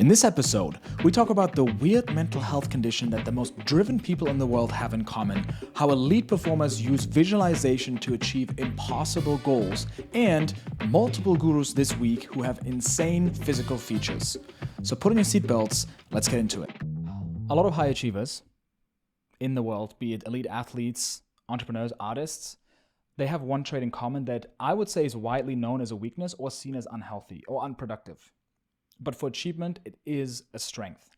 In this episode, we talk about the weird mental health condition that the most driven people in the world have in common, how elite performers use visualization to achieve impossible goals, and multiple gurus this week who have insane physical features. So put on your seatbelts, let's get into it. A lot of high achievers in the world, be it elite athletes, entrepreneurs, artists, they have one trait in common that I would say is widely known as a weakness or seen as unhealthy or unproductive. But for achievement, it is a strength.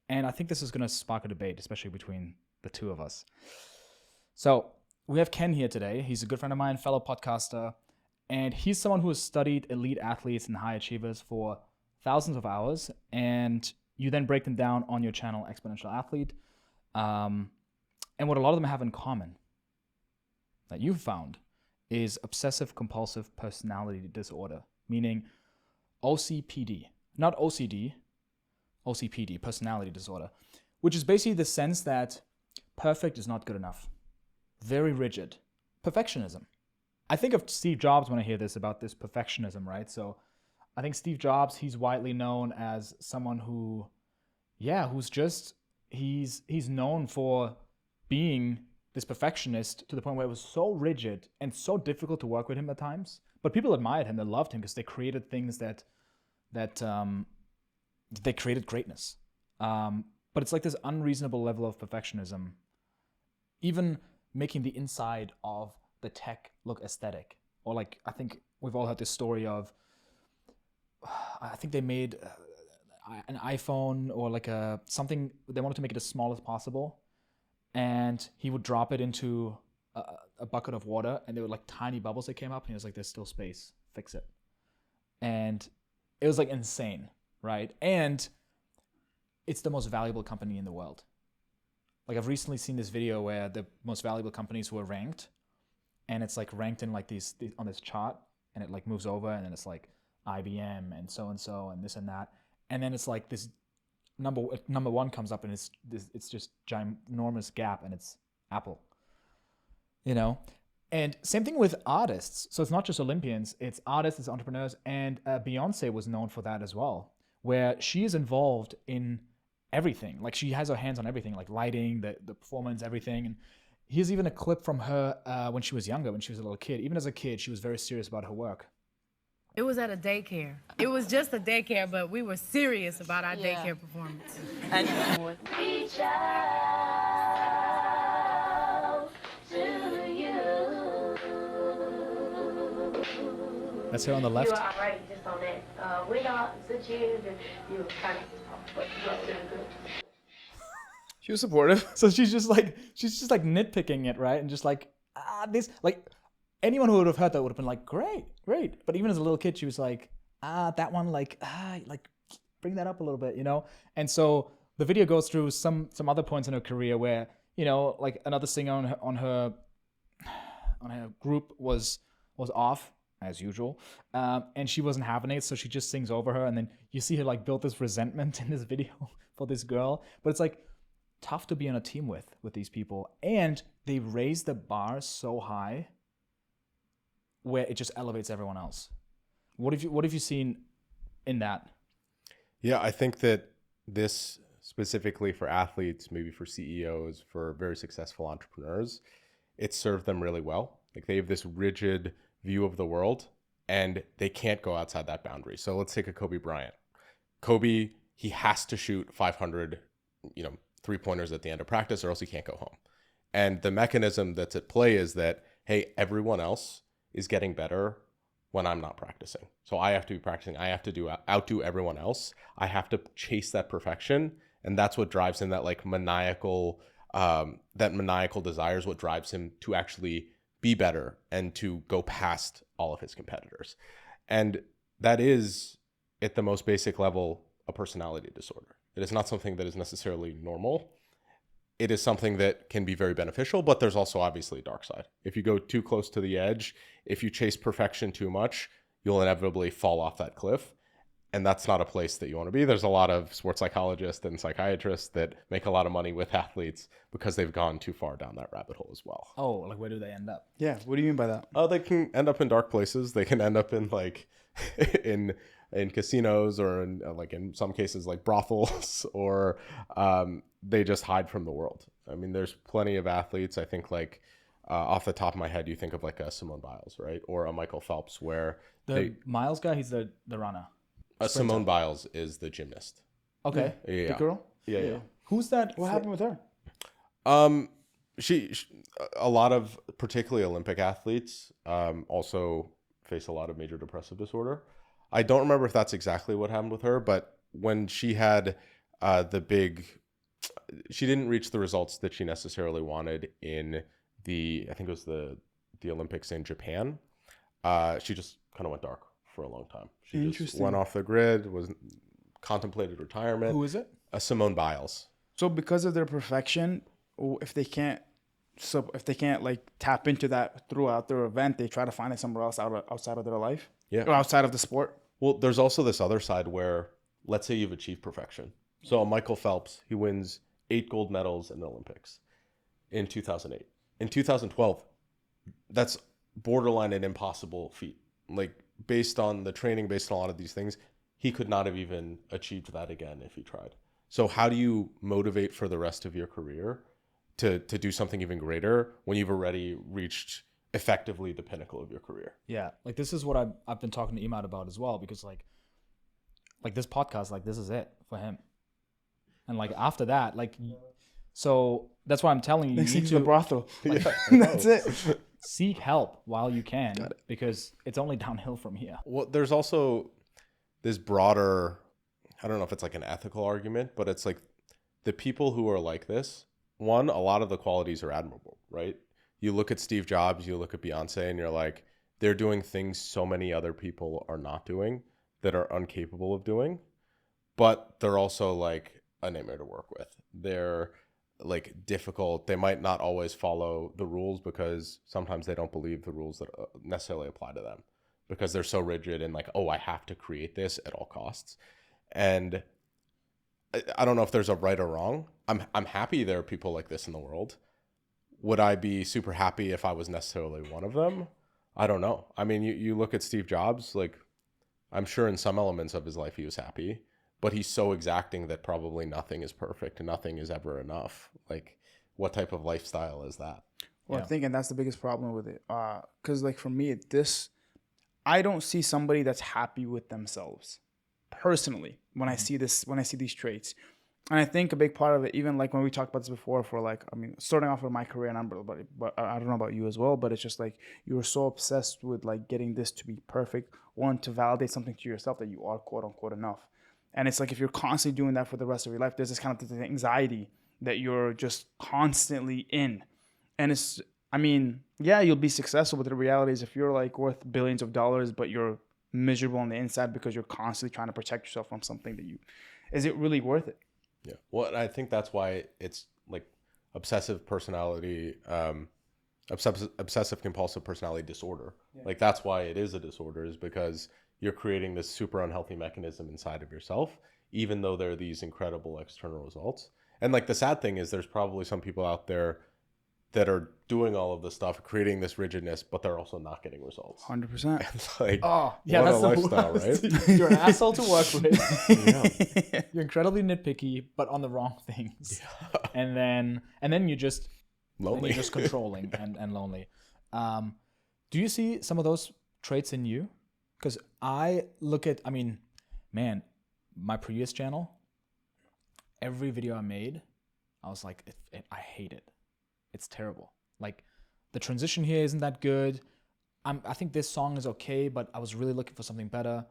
And I think this is going to spark a debate, especially between the two of us. So we have Ken here today. He's a good friend of mine, fellow podcaster. And he's someone who has studied elite athletes and high achievers for thousands of hours. And you then break them down on your channel, Exponential Athlete. And what a lot of them have in common that you've found is obsessive compulsive personality disorder, meaning OCPD. Not OCD, OCPD, personality disorder, which is basically the sense that perfect is not good enough. Very rigid. Perfectionism. I think of Steve Jobs when I hear this about this perfectionism, right? So I think Steve Jobs, he's widely known as someone who, he's known for being this perfectionist to the point where it was so rigid and so difficult to work with him at times. But people admired him, they loved him because they created things that they created greatness. But it's like this unreasonable level of perfectionism, even making the inside of the tech look aesthetic. Or like, I think we've all heard this story of, I think they made an iPhone or like something, they wanted to make it as small as possible. And he would drop it into a bucket of water and there were like tiny bubbles that came up and he was like, there's still space, fix it. And it was like insane, right? And it's the most valuable company in the world. Like I've recently seen this video where the most valuable companies were ranked and it's like ranked in like these on this chart and it like moves over and then it's like IBM and so and this and that. And then it's like this number one comes up and it's just ginormous gap and it's Apple, you know? And same thing with artists. So it's not just Olympians, it's artists, it's entrepreneurs. And Beyonce was known for that as well, where she is involved in everything. Like she has her hands on everything, like lighting, the performance, everything. And here's even a clip from her when she was younger, when she was a little kid. Even as a kid, she was very serious about her work. It was at a daycare. It was just a daycare, but we were serious about our daycare performance. And reach out to you. That's her on the left. You are right, just on that. With all the children, you were kind of, but you were doing good. She was supportive. So she's just like nitpicking it, right? And just like, this, like, anyone who would have heard that would have been like, great. But even as a little kid, she was like, that one, like bring that up a little bit, you know? And so the video goes through some other points in her career where, you know, like another singer on her group was off as usual. And she wasn't having it. So she just sings over her. And then you see her like build this resentment in this video for this girl. But it's like tough to be on a team with these people. And they raise the bar so high where it just elevates everyone else. What have you seen in that? Yeah, I think that this specifically for athletes, maybe for CEOs, for very successful entrepreneurs, it served them really well. Like they have this rigid view of the world and they can't go outside that boundary. So let's take a Kobe Bryant. Kobe, he has to shoot 500, three-pointers at the end of practice or else he can't go home. And the mechanism that's at play is that, hey, everyone else is getting better when I'm not practicing. So I have to be practicing. I have to outdo everyone else. I have to chase that perfection. And that's what drives him, that like maniacal desire is what drives him to actually be better and to go past all of his competitors. And that is, at the most basic level, a personality disorder. It is not something that is necessarily normal. It is something that can be very beneficial, but there's also obviously a dark side. If you go too close to the edge, if you chase perfection too much, you'll inevitably fall off that cliff. And that's not a place that you want to be. There's a lot of sports psychologists and psychiatrists that make a lot of money with athletes because they've gone too far down that rabbit hole as well. Oh, like where do they end up? Yeah, what do you mean by that? They can end up in dark places. They can end up in like in in casinos or in like in some cases like brothels or they just hide from the world. I mean, there's plenty of athletes. I think like off the top of my head, you think of like a Simone Biles, right? Or a Michael Phelps where Miles guy, he's the runner. Simone Biles is the gymnast. Okay. Yeah. The girl? Yeah. Who's that? What happened with her? She a lot of particularly Olympic athletes also face a lot of major depressive disorder. I don't remember if that's exactly what happened with her, but when she had she didn't reach the results that she necessarily wanted in I think it was the Olympics in Japan. She just kind of went dark for a long time. She just went off the grid, contemplated retirement. Who is it? Simone Biles. So because of their perfection, if they can't like tap into that throughout their event, they try to find it somewhere else outside of their life. Yeah. Or outside of the sport. Well, there's also this other side where, let's say you've achieved perfection. So Michael Phelps, he wins 8 gold medals in the Olympics in 2008. In 2012, that's borderline an impossible feat. Like based on the training, based on a lot of these things, he could not have even achieved that again if he tried. So how do you motivate for the rest of your career to do something even greater when you've already reached effectively the pinnacle of your career? Yeah, like this is what I've been talking to Imad about as well, because like this podcast, like this is it for him. And like after that, like, so that's why I'm telling you, you need to the brothel. Yeah, That's it. seek help while you can, because it's only downhill from here. Well, there's also this broader, I don't know if it's like an ethical argument, but it's like the people who are like this, one, a lot of the qualities are admirable, right? You look at Steve Jobs, you look at Beyonce, and you're like, they're doing things so many other people are not doing that are incapable of doing, but they're also like a nightmare to work with. They're like difficult. They might not always follow the rules because sometimes they don't believe the rules that necessarily apply to them because they're so rigid and like, oh, I have to create this at all costs. And I don't know if there's a right or wrong. I'm happy there are people like this in the world. Would I be super happy if I was necessarily one of them? I don't know. I mean, you look at Steve Jobs, like I'm sure in some elements of his life he was happy, but he's so exacting that probably nothing is perfect and nothing is ever enough. Like what type of lifestyle is that? Well, I think, and that's the biggest problem with it. Because like for me, I don't see somebody that's happy with themselves personally when I see these traits. And I think a big part of it, even like when we talked about this before, for like, I mean, starting off with my career number, but I don't know about you as well, but it's just like you were so obsessed with like getting this to be perfect, one, to validate something to yourself that you are quote unquote enough. And it's like if you're constantly doing that for the rest of your life, there's this kind of anxiety that you're just constantly in. And it's, I mean, yeah, you'll be successful, but the reality is if you're like worth billions of dollars, but you're miserable on the inside because you're constantly trying to protect yourself from something is it really worth it? Yeah. Well, I think that's why it's like obsessive personality, obsessive compulsive personality disorder. Yeah. Like that's why it is a disorder, is because you're creating this super unhealthy mechanism inside of yourself, even though there are these incredible external results. And like the sad thing is there's probably some people out there that are doing all of this stuff, creating this rigidness, but they're also not getting results. 100%. Like, oh, yeah, what that's a lifestyle, right? You're an asshole to work with. Yeah. You're incredibly nitpicky, but on the wrong things. Yeah. And then you're just lonely. You're just controlling and lonely. Do you see some of those traits in you? Because I mean, man, my previous channel, every video I made, I was like, I hate it. It's terrible. Like the transition here isn't that good. I think this song is okay, but I was really looking for something better.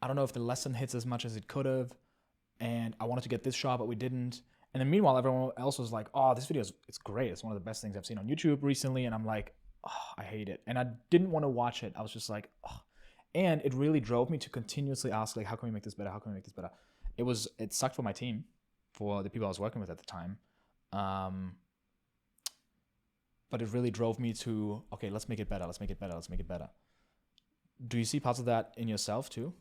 I don't know if the lesson hits as much as it could have. And I wanted to get this shot, but we didn't. And then meanwhile, everyone else was like, oh, this video it's great. It's one of the best things I've seen on YouTube recently. And I'm like, oh, I hate it. And I didn't want to watch it. I was just like, oh. And it really drove me to continuously ask, like, how can we make this better? How can we make this better? It sucked for my team, for the people I was working with at the time. But it really drove me to, okay, let's make it better. Let's make it better. Let's make it better. Do you see parts of that in yourself too?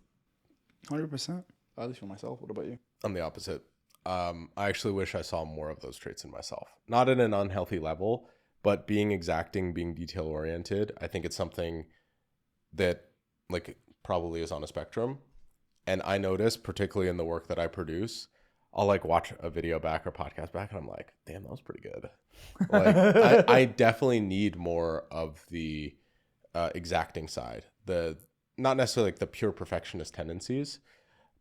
100%. At least for myself. What about you? I'm the opposite. I actually wish I saw more of those traits in myself. Not at an unhealthy level, but being exacting, being detail oriented. I think it's something that like probably is on a spectrum. And I notice, particularly in the work that I produce, I'll like watch a video back or podcast back and I'm like, damn, that was pretty good. Like I definitely need more of the exacting side, the not necessarily like the pure perfectionist tendencies,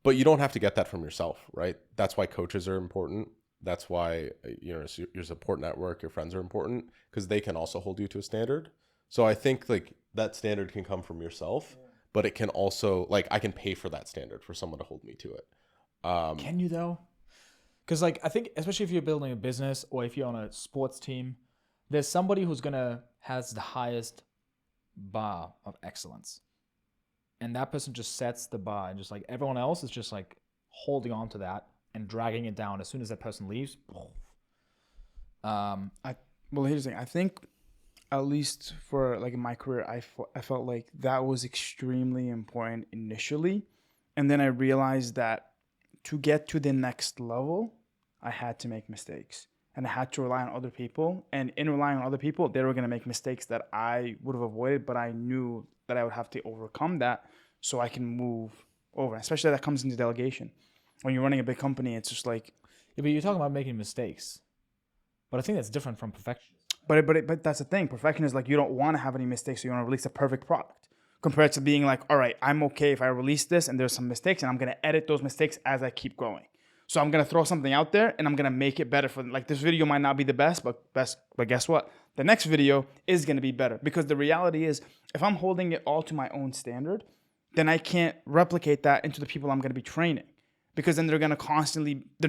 but you don't have to get that from yourself, right? That's why coaches are important. That's why, you know, your support network, your friends are important, because they can also hold you to a standard. So I think like that standard can come from yourself, but it can also, like, I can pay for that standard for someone to hold me to it. Can you though? Because like I think especially if you're building a business or if you're on a sports team, there's somebody who's has the highest bar of excellence, and that person just sets the bar, and just like everyone else is just like holding on to that and dragging it down. As soon as that person leaves, Well, here's the thing. I think, at least for like in my career, I felt like that was extremely important initially, and then I realized that to get to the next level, I had to make mistakes, and I had to rely on other people. And in relying on other people, they were going to make mistakes that I would have avoided, but I knew that I would have to overcome that so I can move over. Especially that comes into delegation. When you're running a big company, it's just like, yeah, but you're talking about making mistakes, but I think that's different from perfection. But that's the thing. Perfection is like you don't want to have any mistakes, so you want to release a perfect product. Compared to being like, all right, I'm okay if I release this and there's some mistakes, and I'm gonna edit those mistakes as I keep going. So I'm gonna throw something out there and I'm gonna make it better for them. Like this video might not be the best, but guess what? The next video is gonna be better, because the reality is, if I'm holding it all to my own standard, then I can't replicate that into the people I'm gonna be training, because then they're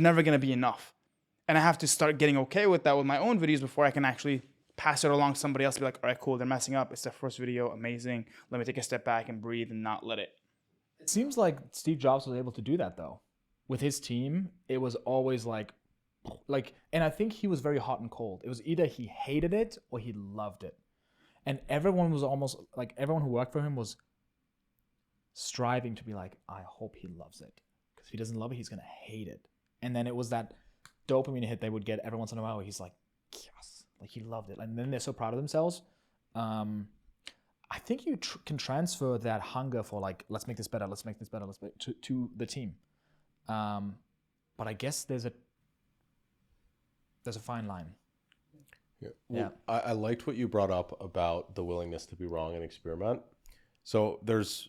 never gonna be enough. And I have to start getting okay with that with my own videos before I can actually pass it along to somebody else. Be like, all right, cool, they're messing up. It's their first video, amazing. Let me take a step back and breathe and not let it. It seems like Steve Jobs was able to do that though. With his team, it was always like, and I think he was very hot and cold. It was either he hated it or he loved it. And everyone was almost like, everyone who worked for him was striving to be like, I hope he loves it. Because if he doesn't love it, he's going to hate it. And then it was that dopamine hit they would get every once in a while where he's like, yes, like he loved it. And then they're so proud of themselves. I think you can transfer that hunger for like, let's make this better, to the team. But I guess there's a fine line. Yeah. Well, yeah. I liked what you brought up about the willingness to be wrong and experiment. So there's,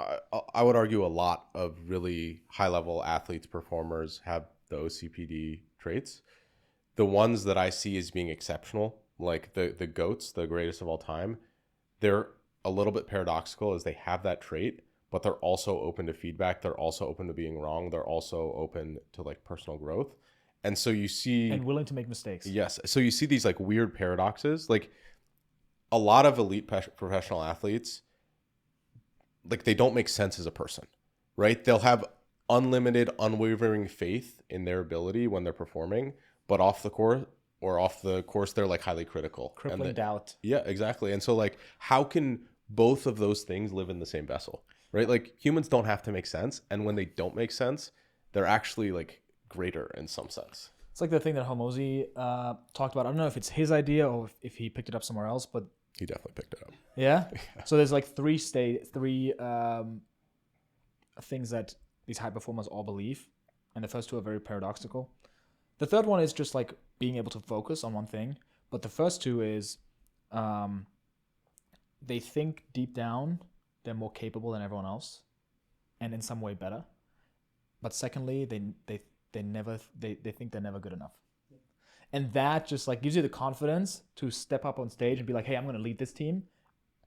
I would argue a lot of really high level athletes, performers have the OCPD traits. The ones that I see as being exceptional, like the GOATs, the greatest of all time, they're a little bit paradoxical as they have that trait, but they're also open to feedback. They're also open to being wrong. They're also open to like personal growth. And so you see... And willing to make mistakes. Yes. So you see these like weird paradoxes. Like a lot of elite professional athletes, like they don't make sense as a person, right? They'll have unlimited, unwavering faith in their ability when they're performing, but off the course, they're like highly critical. Crippling doubt. Yeah, exactly. And so like, how can both of those things live in the same vessel, right? Like humans don't have to make sense. And when they don't make sense, they're actually like greater in some sense. It's like the thing that Hormozi talked about. I don't know if it's his idea or if he picked it up somewhere else, but he definitely picked it up. Yeah. So there's like three things that these high performers all believe, and the first two are very paradoxical. The third one is just like being able to focus on one thing, but the first two is they think deep down they're more capable than everyone else, and in some way better. But secondly, they think they're never good enough. And that just like gives you the confidence to step up on stage and be like, hey, I'm going to lead this team.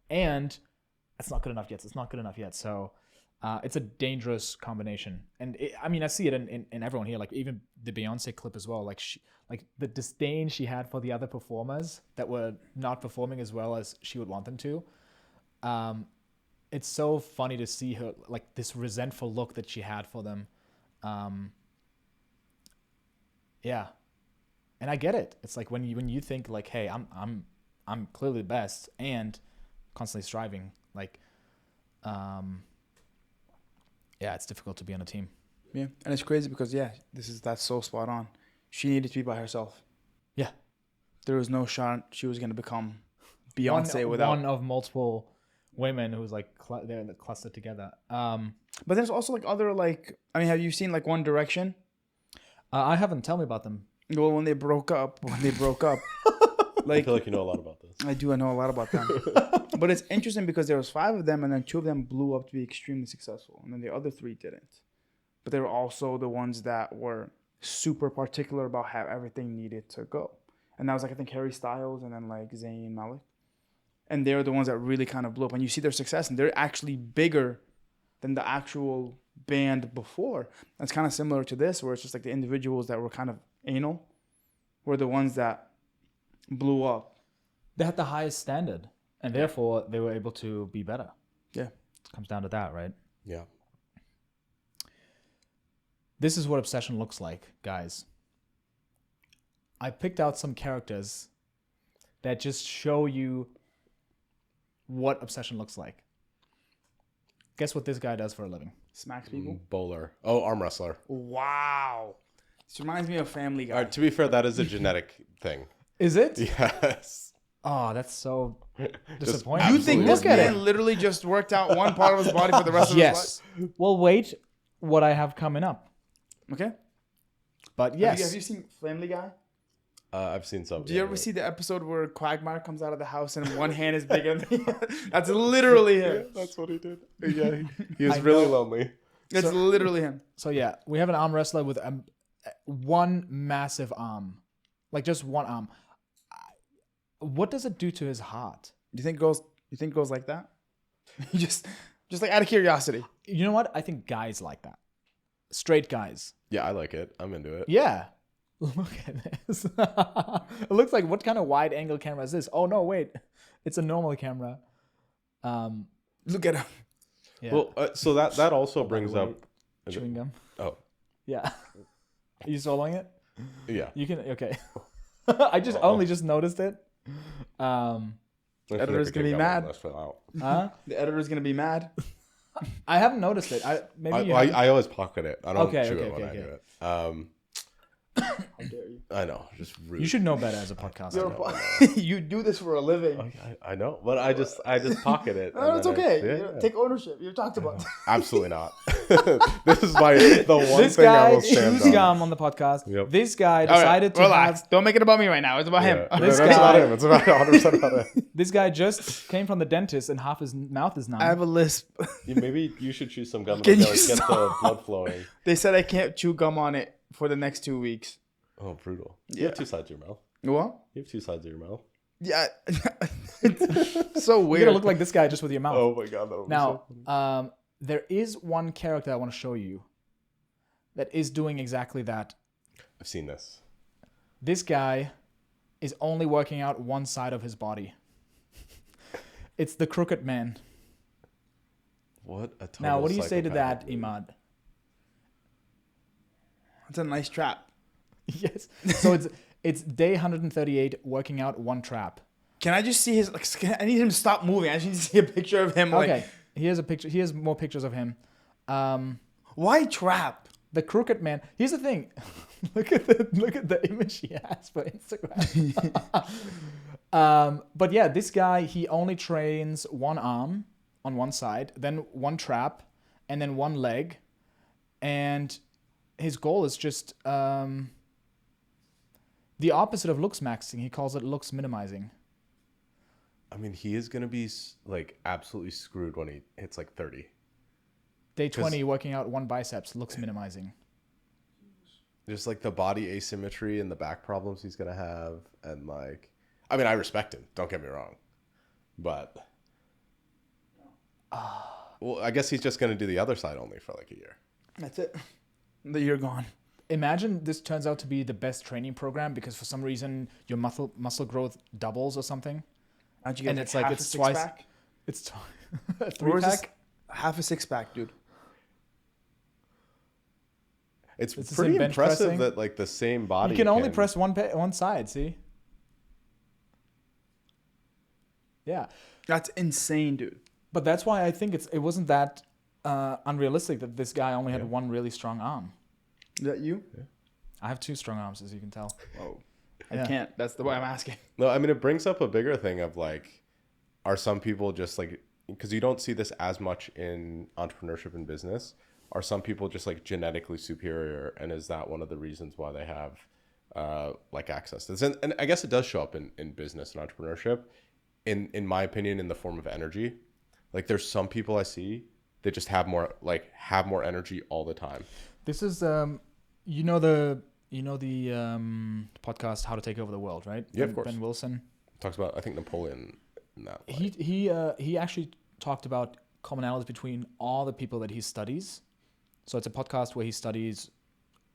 And it's not good enough yet. So it's a dangerous combination. And I see it in everyone here, like even the Beyonce clip as well. Like the disdain she had for the other performers that were not performing as well as she would want them to. It's so funny to see her, like this resentful look that she had for them. Yeah. And I get it. It's like when you think like, hey, I'm clearly the best and constantly striving, like, it's difficult to be on a team. Yeah, and it's crazy because that's so spot on. She needed to be by herself. Yeah, there was no shot she was gonna become Beyonce without one of multiple women who's like they're clustered together. But there's also like other like, I mean, have you seen like One Direction? I haven't. Tell me about them. Well, when they broke up, I like feel like you know a lot about this. I know a lot about them. But it's interesting because there was 5 of them, and then 2 of them blew up to be extremely successful, and then the other 3 didn't. But they were also the ones that were super particular about how everything needed to go. And that was like, I think, Harry Styles and then like Zayn Malik. And they're the ones that really kind of blew up. And you see their success, and they're actually bigger than the actual band before. It's kind of similar to this, where it's just like the individuals that were kind of anal were the ones that blew up. They had the highest standard, and therefore they were able to be better. Yeah. It comes down to that, right? Yeah. This is what obsession looks like, guys. I picked out some characters that just show you what obsession looks like. Guess what this guy does for a living? Smacks people. Bowler. Oh, arm wrestler. Wow. This reminds me of Family Guy. All right, to be fair, that is a genetic thing. Is it? Yes. Oh, that's so disappointing. You think this Look at man it. literally just worked out one part of his body for the rest of his Yes. Well, wait. What I have coming up. life? Okay. But yes. Have you seen Family Guy? I've seen some. Do you ever see the episode where Quagmire comes out of the house and one hand is bigger than the other? That's literally him. That's what he did. Yeah, he was really lonely. It's literally him. So yeah, we have an arm wrestler with one massive arm, like just one arm. What does it do to his heart? You think it goes like that? just like out of curiosity. You know what? I think guys like that. Straight guys. Yeah, I like it. I'm into it. Yeah. Look at this. It looks like, what kind of wide angle camera is this? Oh no, wait. It's a normal camera. Look at him. Yeah. Well, so that also brings up chewing gum. Oh, Yeah. Are you swallowing it? yeah. You can. Okay. I just only just noticed it. Editor's gonna be mad. Huh? The editor's gonna be mad. I haven't noticed it. Maybe you haven't. I always pocket it. I don't Okay, chew okay, it when okay, I okay. do it. How dare you? I know, just rude. You should know better as a podcaster. You do this for a living. I know, but I just pocket it. No, it's okay. Yeah. Take ownership. You talked about. Absolutely not. This is the one This thing I guy will stand chews on. gum on the podcast. Yep. This guy All right, decided to relax. have. Don't make it about me right now. It's about him. Yeah. This That's guy- about him. It's about 100% about him. This guy just came from the dentist and half his mouth is numb. I have a lisp. Maybe you should chew some gum Can to you get the stop? blood flowing. They said I can't chew gum on it for the next 2 weeks. Oh, brutal. You Yeah. have 2 sides of your mouth. What? You have 2 sides of your mouth. Yeah. It's so You're weird. gonna look like this guy just with your mouth. Oh my god, that would be so Now, funny. there is one character I want to show you that is doing exactly that. I've seen this. This guy is only working out one side of his body. It's the Crooked Man. What a total Now, what do you say to psychopath. that, Imad? It's a nice trap. Yes. So it's day 138, working out one trap. Can I just see his? I need him to stop moving. I just need to see a picture of him. Okay. Here's a picture. Here's more pictures of him. Why trap? The Crooked Man. Here's the thing. Look at the image he has for Instagram. But yeah, this guy, he only trains one arm on one side, then one trap, and then one leg, and his goal is just the opposite of looks maxing. He calls it looks minimizing. I mean, he is going to be like absolutely screwed when he hits like 30. Day 20, working out one biceps, looks minimizing. Just like the body asymmetry and the back problems he's going to have. And like, I mean, I respect him. Don't get me wrong. But, well, I guess he's just going to do the other side only for like a year. That's it. The year gone. Imagine this turns out to be the best training program because for some reason your muscle growth doubles or something. How'd you get And it's like half it's a twice. six-pack? It's a Where 3-pack. is this? Half a 6-pack, dude. It's the pretty same bench impressive pressing. that like the same body. You can only press one side. See? Yeah, That's insane, dude. but that's why I think it wasn't that unrealistic that this guy only had one really strong arm. Is that you? I have 2 strong arms, as you can tell. Oh, Yeah. I can't. That's the way I'm asking. No, I mean, it brings up a bigger thing of like, are some people just like because you don't see this as much in entrepreneurship and business, are some people just like genetically superior, and is that one of the reasons why they have like access to this? And I guess it does show up in business and entrepreneurship, in my opinion, in the form of energy. Like there's some people I see that just have more energy all the time. This is the podcast How to Take Over the World, right? Yeah, of course. Ben Wilson Talks about, I think, Napoleon in that. He actually talked about commonalities between all the people that he studies. So it's a podcast where he studies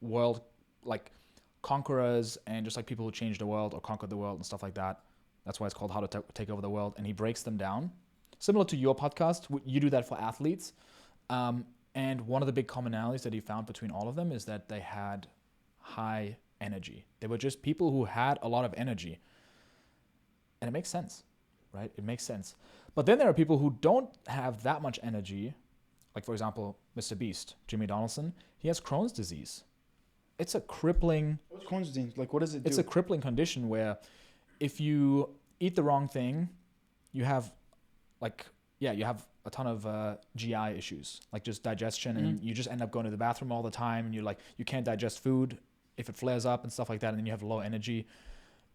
world, like conquerors and just like people who changed the world or conquered the world and stuff like that. That's why it's called How to Take Over the World. And he breaks them down. Similar to your podcast, you do that for athletes. And one of the big commonalities that he found between all of them is that they had high energy. They were just people who had a lot of energy. And it makes sense, right? It makes sense. But then there are people who don't have that much energy. Like, for example, Mr. Beast, Jimmy Donaldson. He has Crohn's disease. It's a crippling... What's Crohn's disease? Like, what does it do? It's a crippling condition where if you eat the wrong thing, you have you have a ton of GI issues, like just digestion, and you just end up going to the bathroom all the time, and you can't digest food if it flares up and stuff like that, and then you have low energy,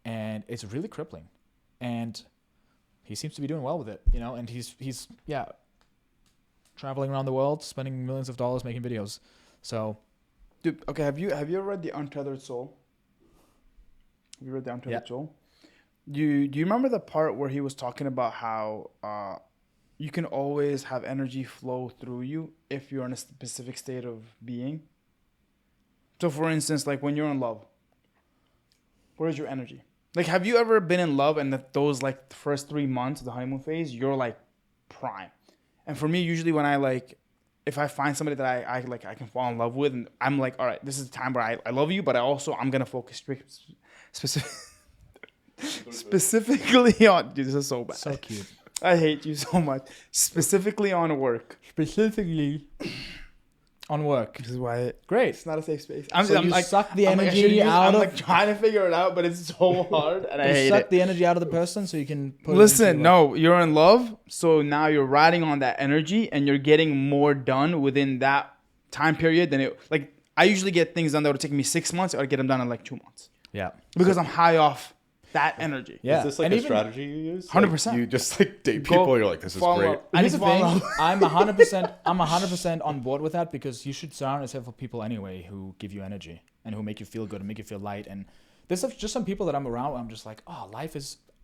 and it's really crippling. And he seems to be doing well with it, and he's traveling around the world, spending millions of dollars making videos. So, dude, okay, have you ever read The Untethered Soul? Have you read The Untethered Soul? Do you remember the part where he was talking about how you can always have energy flow through you if you're in a specific state of being? So, for instance, like when you're in love, where's your energy? Like, have you ever been in love and those like the first 3 months of the honeymoon phase, you're like prime? And for me, usually when if I find somebody that I can fall in love with, and I'm like, all right, this is the time where I love you, but I'm gonna focus specifically on, dude, this is so bad. so cute. I hate you so much. Specifically on work. Specifically on work. This is why Great. it's not a safe space. I'm like, suck the energy out of... I'm like trying to figure it out, but it's so hard, and I hate it. Suck the energy out of the person so you can put Listen, no, you're in love, so now you're riding on that energy, and you're getting more done within that time period than it... Like, I usually get things done that would take me 6 months, or I get them done in like 2 months. Yeah. Because I'm high off that energy. Yeah. Is this like a strategy you use? 100%. Like, you just like date people, you're like, this is great. And here's the thing, I'm 100% on board with that, because you should surround yourself with people anyway who give you energy and who make you feel good and make you feel light. And there's just some people that I'm around where I'm just like, oh,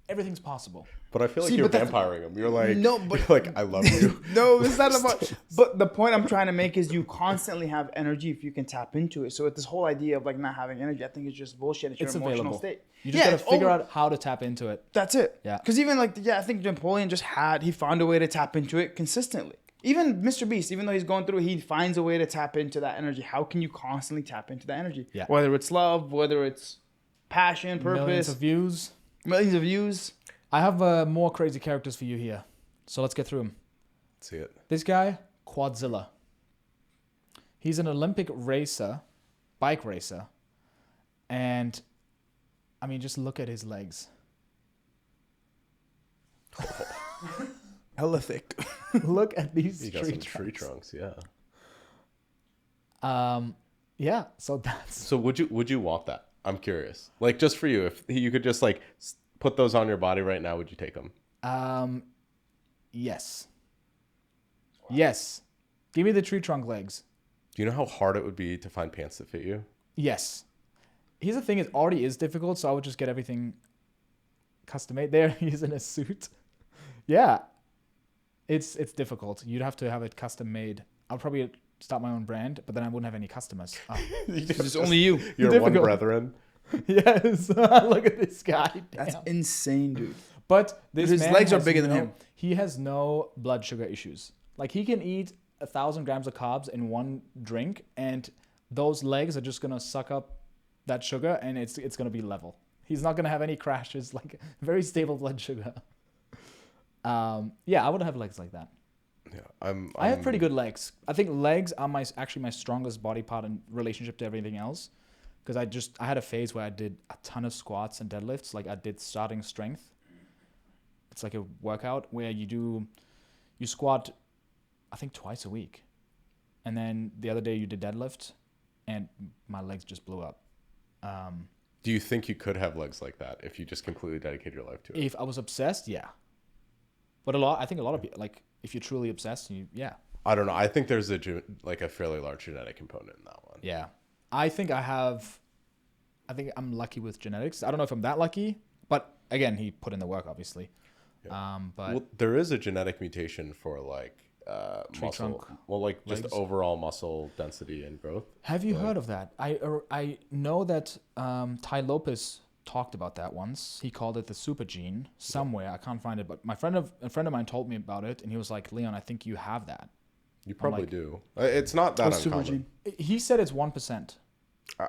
everything's possible. But I feel like you're vampiring them. You're like, you're like, I love you. No, it's not about. But the point I'm trying to make is you constantly have energy if you can tap into it. So this whole idea of like not having energy, I think it's just bullshit. It's your emotional available. state. You just gotta figure out how to tap into it. That's it. Yeah. Because even like I think Napoleon he found a way to tap into it consistently. Even Mr. Beast, even though he's going through, he finds a way to tap into that energy. How can you constantly tap into that energy? Yeah. Whether it's love, whether it's passion, purpose, Millions of views. views. I have more crazy characters for you here. So let's get through them. Let's see it. This guy, Quadzilla. He's an Olympic racer, bike racer. And, I mean, just look at his legs. Hella thick. Look at these You got some tree trunks, yeah. Yeah, so that's... So would you want that? I'm curious. Like, just for you, if you could just like put those on your body right now, would you take them? Yes. Yes. Give me the tree trunk legs. Do you know how hard it would be to find pants that fit you? Yes. Here's the thing, it already is difficult, so I would just get everything custom made. There, he's in a suit. Yeah. It's difficult. You'd have to have it custom made. I'll probably start my own brand, but then I wouldn't have any customers. Oh. It's only you. You're one brethren. Yes. Look at this guy. Damn. That's insane, dude. But his legs are bigger than him. He has no blood sugar issues. Like, he can eat 1,000 grams of carbs in one drink, and those legs are just gonna suck up that sugar, and it's gonna be level. He's not gonna have any crashes. Like, very stable blood sugar. Yeah, I would have legs like that. Yeah, I have pretty good legs. I think legs are actually my strongest body part in relationship to everything else. Because I had a phase where I did a ton of squats and deadlifts. Like, I did starting strength. It's like a workout where you you squat, I think twice a week. And then the other day you did deadlift and my legs just blew up. Do you think you could have legs like that if you just completely dedicated your life to it? If I was obsessed, yeah. But I think a lot of people, like if you're truly obsessed, yeah. I don't know. I think there's a fairly large genetic component in that one. Yeah. I think I'm lucky with genetics. I don't know if I'm that lucky, but again, he put in the work, obviously. Yeah. But there is a genetic mutation for like tree muscle, trunk, like just legs. overall muscle density and growth. Have you heard of that? I know that Ty Lopez talked about that once. He called it the Supergene somewhere. I can't find it, but a friend of mine told me about it, and he was like, "Leon, I think you have that." You probably do. It's not that uncommon. He said it's 1%.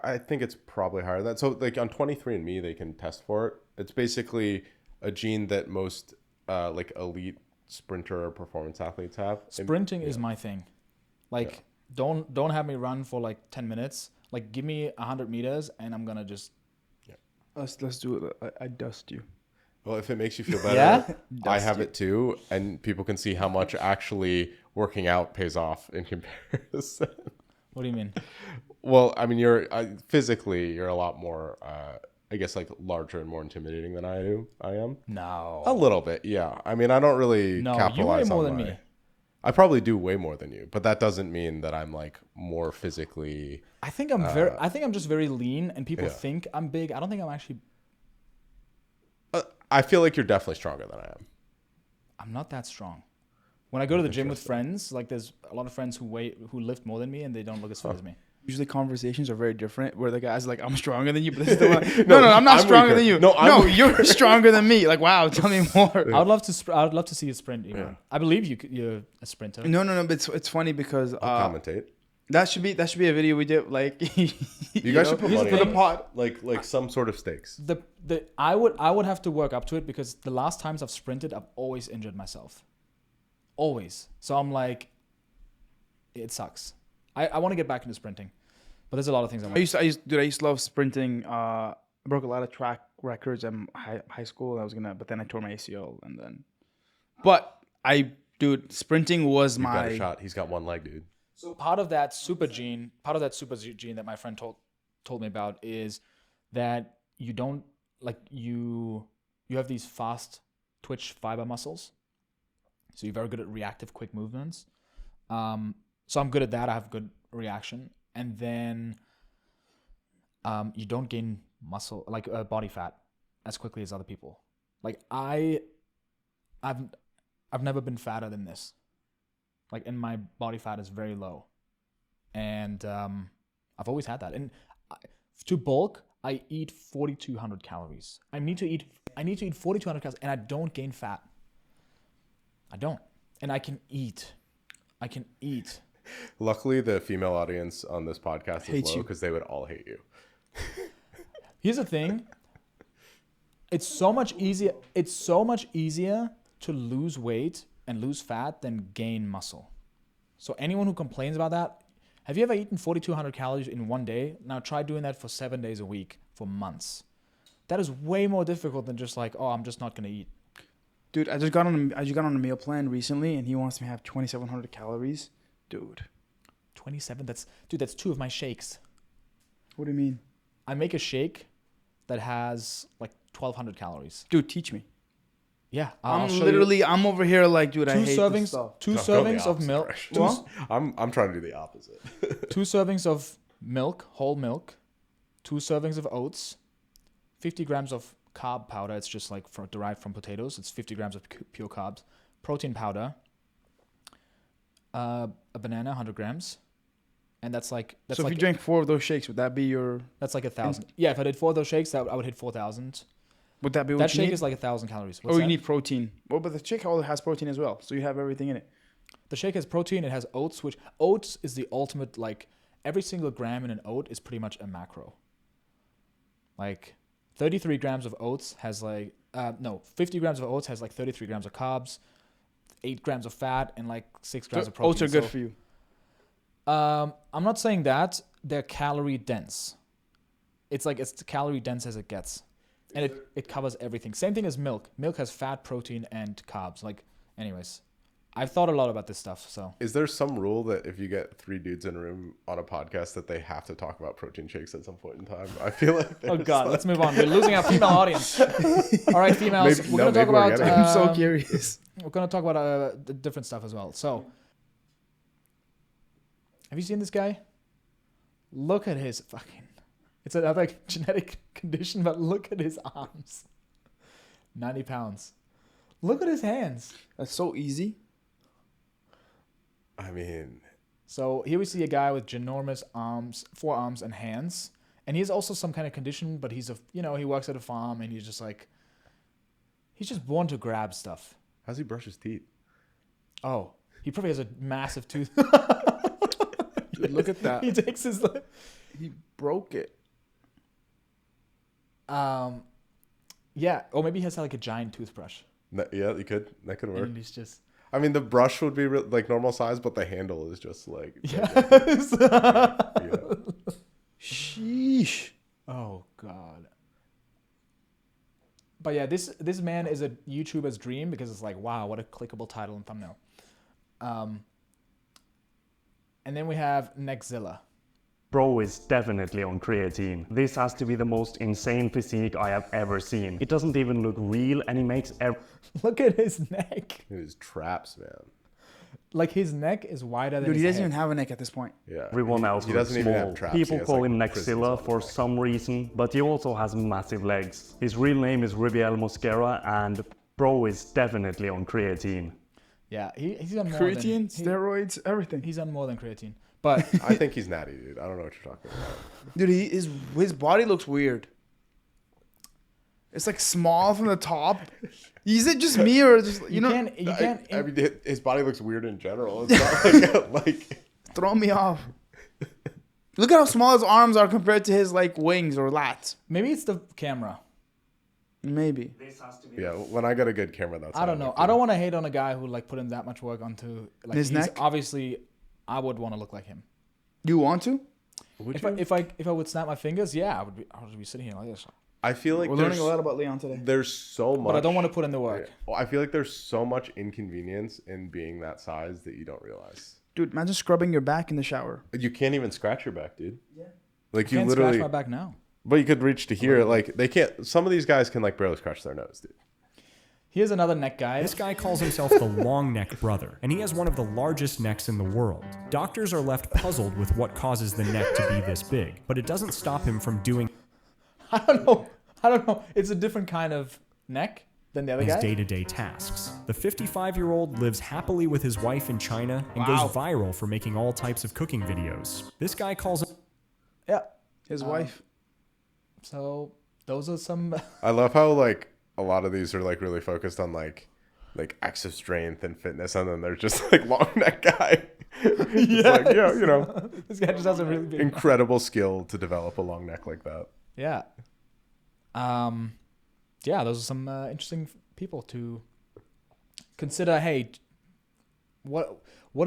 I think it's probably higher than that. So like on 23andMe, they can test for it. It's basically a gene that most like elite sprinter or performance athletes have. Sprinting is my thing. Like, don't have me run for like 10 minutes. Like, give me 100 meters and I'm gonna just. Let's do it. I dust you. Well, if it makes you feel better, Yeah? I have it too, and people can see how much actually working out pays off in comparison. What do you mean? Well, I mean, physically you're a lot more, I guess, like larger and more intimidating than I am. No. A little bit, yeah. I mean, I don't really capitalize you weigh more on than me. I probably do way more than you, but that doesn't mean that I'm like more physically. I think I'm just very lean, and people think I'm big. I don't think I'm actually. I feel like you're definitely stronger than I am. I'm not that strong. When I go to the gym with friends, like there's a lot of friends who lift more than me, and they don't look as fit as me. Usually conversations are very different where the guy's like, I'm stronger than you, but this is the one. No, I'm not stronger than you. No, you're stronger than me. Like, wow, tell me more. I would love to see you sprint. Yeah. I believe you're a sprinter. No, but it's funny because I'll commentate. That should be a video we did. Like, you guys should put money for the pot. Like some sort of stakes. I would have to work up to it because the last times I've sprinted, I've always injured myself. Always. So I'm like, it sucks. I want to get back into sprinting, but there's a lot of things I want. I used to love sprinting. I broke a lot of track records in high school. But then I tore my ACL, and then. But sprinting was You've got a shot. He's got one leg, dude. So part of that super gene that my friend told me about is that you don't you have these fast twitch fiber muscles. So you're very good at reactive, quick movements. So I'm good at that. I have good reaction. And then you don't gain muscle, like body fat, as quickly as other people. Like I've never been fatter than this. Like, and my body fat is very low. And I've always had that. And to bulk, I eat 4,200 calories. I need to eat 4,200 calories, and I don't gain fat. I don't. And I can eat. Luckily, the female audience on this podcast is low you. because they would all hate you. Here's the thing. It's so much easier to lose weight and lose fat than gain muscle. So anyone who complains about that, have you ever eaten 4,200 calories in one day? Now try doing that for 7 days a week for months. That is way more difficult than just like, oh, I'm just not going to eat. Dude, I just got on a meal plan recently, and he wants me to have 2,700 calories. Dude. 27? That's 2 of my shakes. What do you mean? I make a shake that has like 1,200 calories. Dude, teach me. Yeah, I'm over here like, dude, I hate this stuff. Two servings of milk. I'm trying to do the opposite. 2 servings of milk, whole milk. 2 servings of oats. 50 grams of carb powder. It's just like derived from potatoes. It's 50 grams of pure carbs. Protein powder. A banana, 100 grams. And that's so if you drank 4 of those shakes, would that be your... That's like 1,000. Yeah, if I did 4 of those shakes, I would hit 4,000. Would that be what that you need? Shake is like 1,000 calories. You need protein. Well, but the shake has protein as well, so you have everything in it. The shake has protein. It has oats, which oats is the ultimate, like, every single gram in an oat is pretty much a macro. Like, 33 grams of oats has 50 grams of oats has like 33 grams of carbs, 8 grams of fat, and like 6 grams of protein. Oats are good for you. I'm not saying that. They're calorie dense. It's calorie dense as it gets. And it covers everything. Same thing as milk. Milk has fat, protein, and carbs. Like, anyways, I've thought a lot about this stuff. So Is there some rule that if you get 3 dudes in a room on a podcast that they have to talk about protein shakes at some point in time? I feel like oh god, let's move on. We're losing our female audience. All right, females, Maybe- we're no, gonna talk maybe we're about. getting- I'm so curious. We're gonna talk about the different stuff as well. So, have you seen this guy? Look at his fucking. It's another genetic condition, but look at his arms. 90 pounds. Look at his hands. That's so easy. I mean, So here we see a guy with ginormous arms, forearms, and hands, and he has also some kind of condition. But he's he works at a farm, and he's just born to grab stuff. how's he brush his teeth? Oh, he probably has a massive tooth. Dude, look at that. He takes his. He broke it. Yeah, or maybe he has like a giant toothbrush, Yeah, you could. That could work. and he's just. I mean, the brush would be like normal size, but the handle is just like. Yes. Yeah. Sheesh. Oh god. But yeah, this man is a YouTuber's dream because it's like, wow, what a clickable title and thumbnail. And then we have Neckzilla. Bro is definitely on creatine. This has to be the most insane physique I have ever seen. It doesn't even look real and he makes Look at his neck. His traps, man. Like his neck is wider than Dude, his he doesn't head. even have a neck at this point. Yeah. everyone else He looks doesn't even small. have traps. He People has, call like, him prisons on Neckzilla his for neck. some reason, but he also has massive legs. His real name is Riviel Mosquera and Bro is definitely on creatine. Yeah, he's on more Creatine, than, steroids, everything. he's on more than creatine. But I think he's natty, dude. I don't know what you're talking about. Dude, his body looks weird. It's like small from the top. Is it just me or just you can't I mean, his body looks weird in general. It's not like throw me off? Look at how small his arms are compared to his like wings or lats. maybe it's the camera. Maybe. yeah. When I got a good camera, that's. I how don't know. look, I dude. don't want to hate on a guy who like put in that much work onto like His he's neck? obviously. I would want to look like him. You want to? Would you? If I would snap my fingers, yeah, I would be sitting here like this. I feel like We're there's, learning a lot about Leon today. there's so much. But I don't want to put in the work. Well, I feel like there's so much inconvenience in being that size that you don't realize. Dude, imagine scrubbing your back in the shower. You can't even scratch your back, dude. Yeah. Like you Can't literally. scratch my back now. But you could reach to here. Like they can't. Some of these guys can like barely scratch their nose, dude. Here's another neck guy. This guy calls himself the long neck brother, and he has one of the largest necks in the world. Doctors are left puzzled with what causes the neck to be this big, but it doesn't stop him from doing I don't know. It's a different kind of neck than the other his guy. day-to-day tasks. The 55-year-old lives happily with his wife in China and Wow. goes viral for making all types of cooking videos. This guy calls it Yeah. His wife. So those are some. I love how like a lot of these are like really focused on like extra strength and fitness, and then there's just like long neck guy. Like, yeah, you know, This guy just has a really big. incredible skill to develop a long neck like that. Yeah. Yeah, those are some interesting people to consider. Hey, what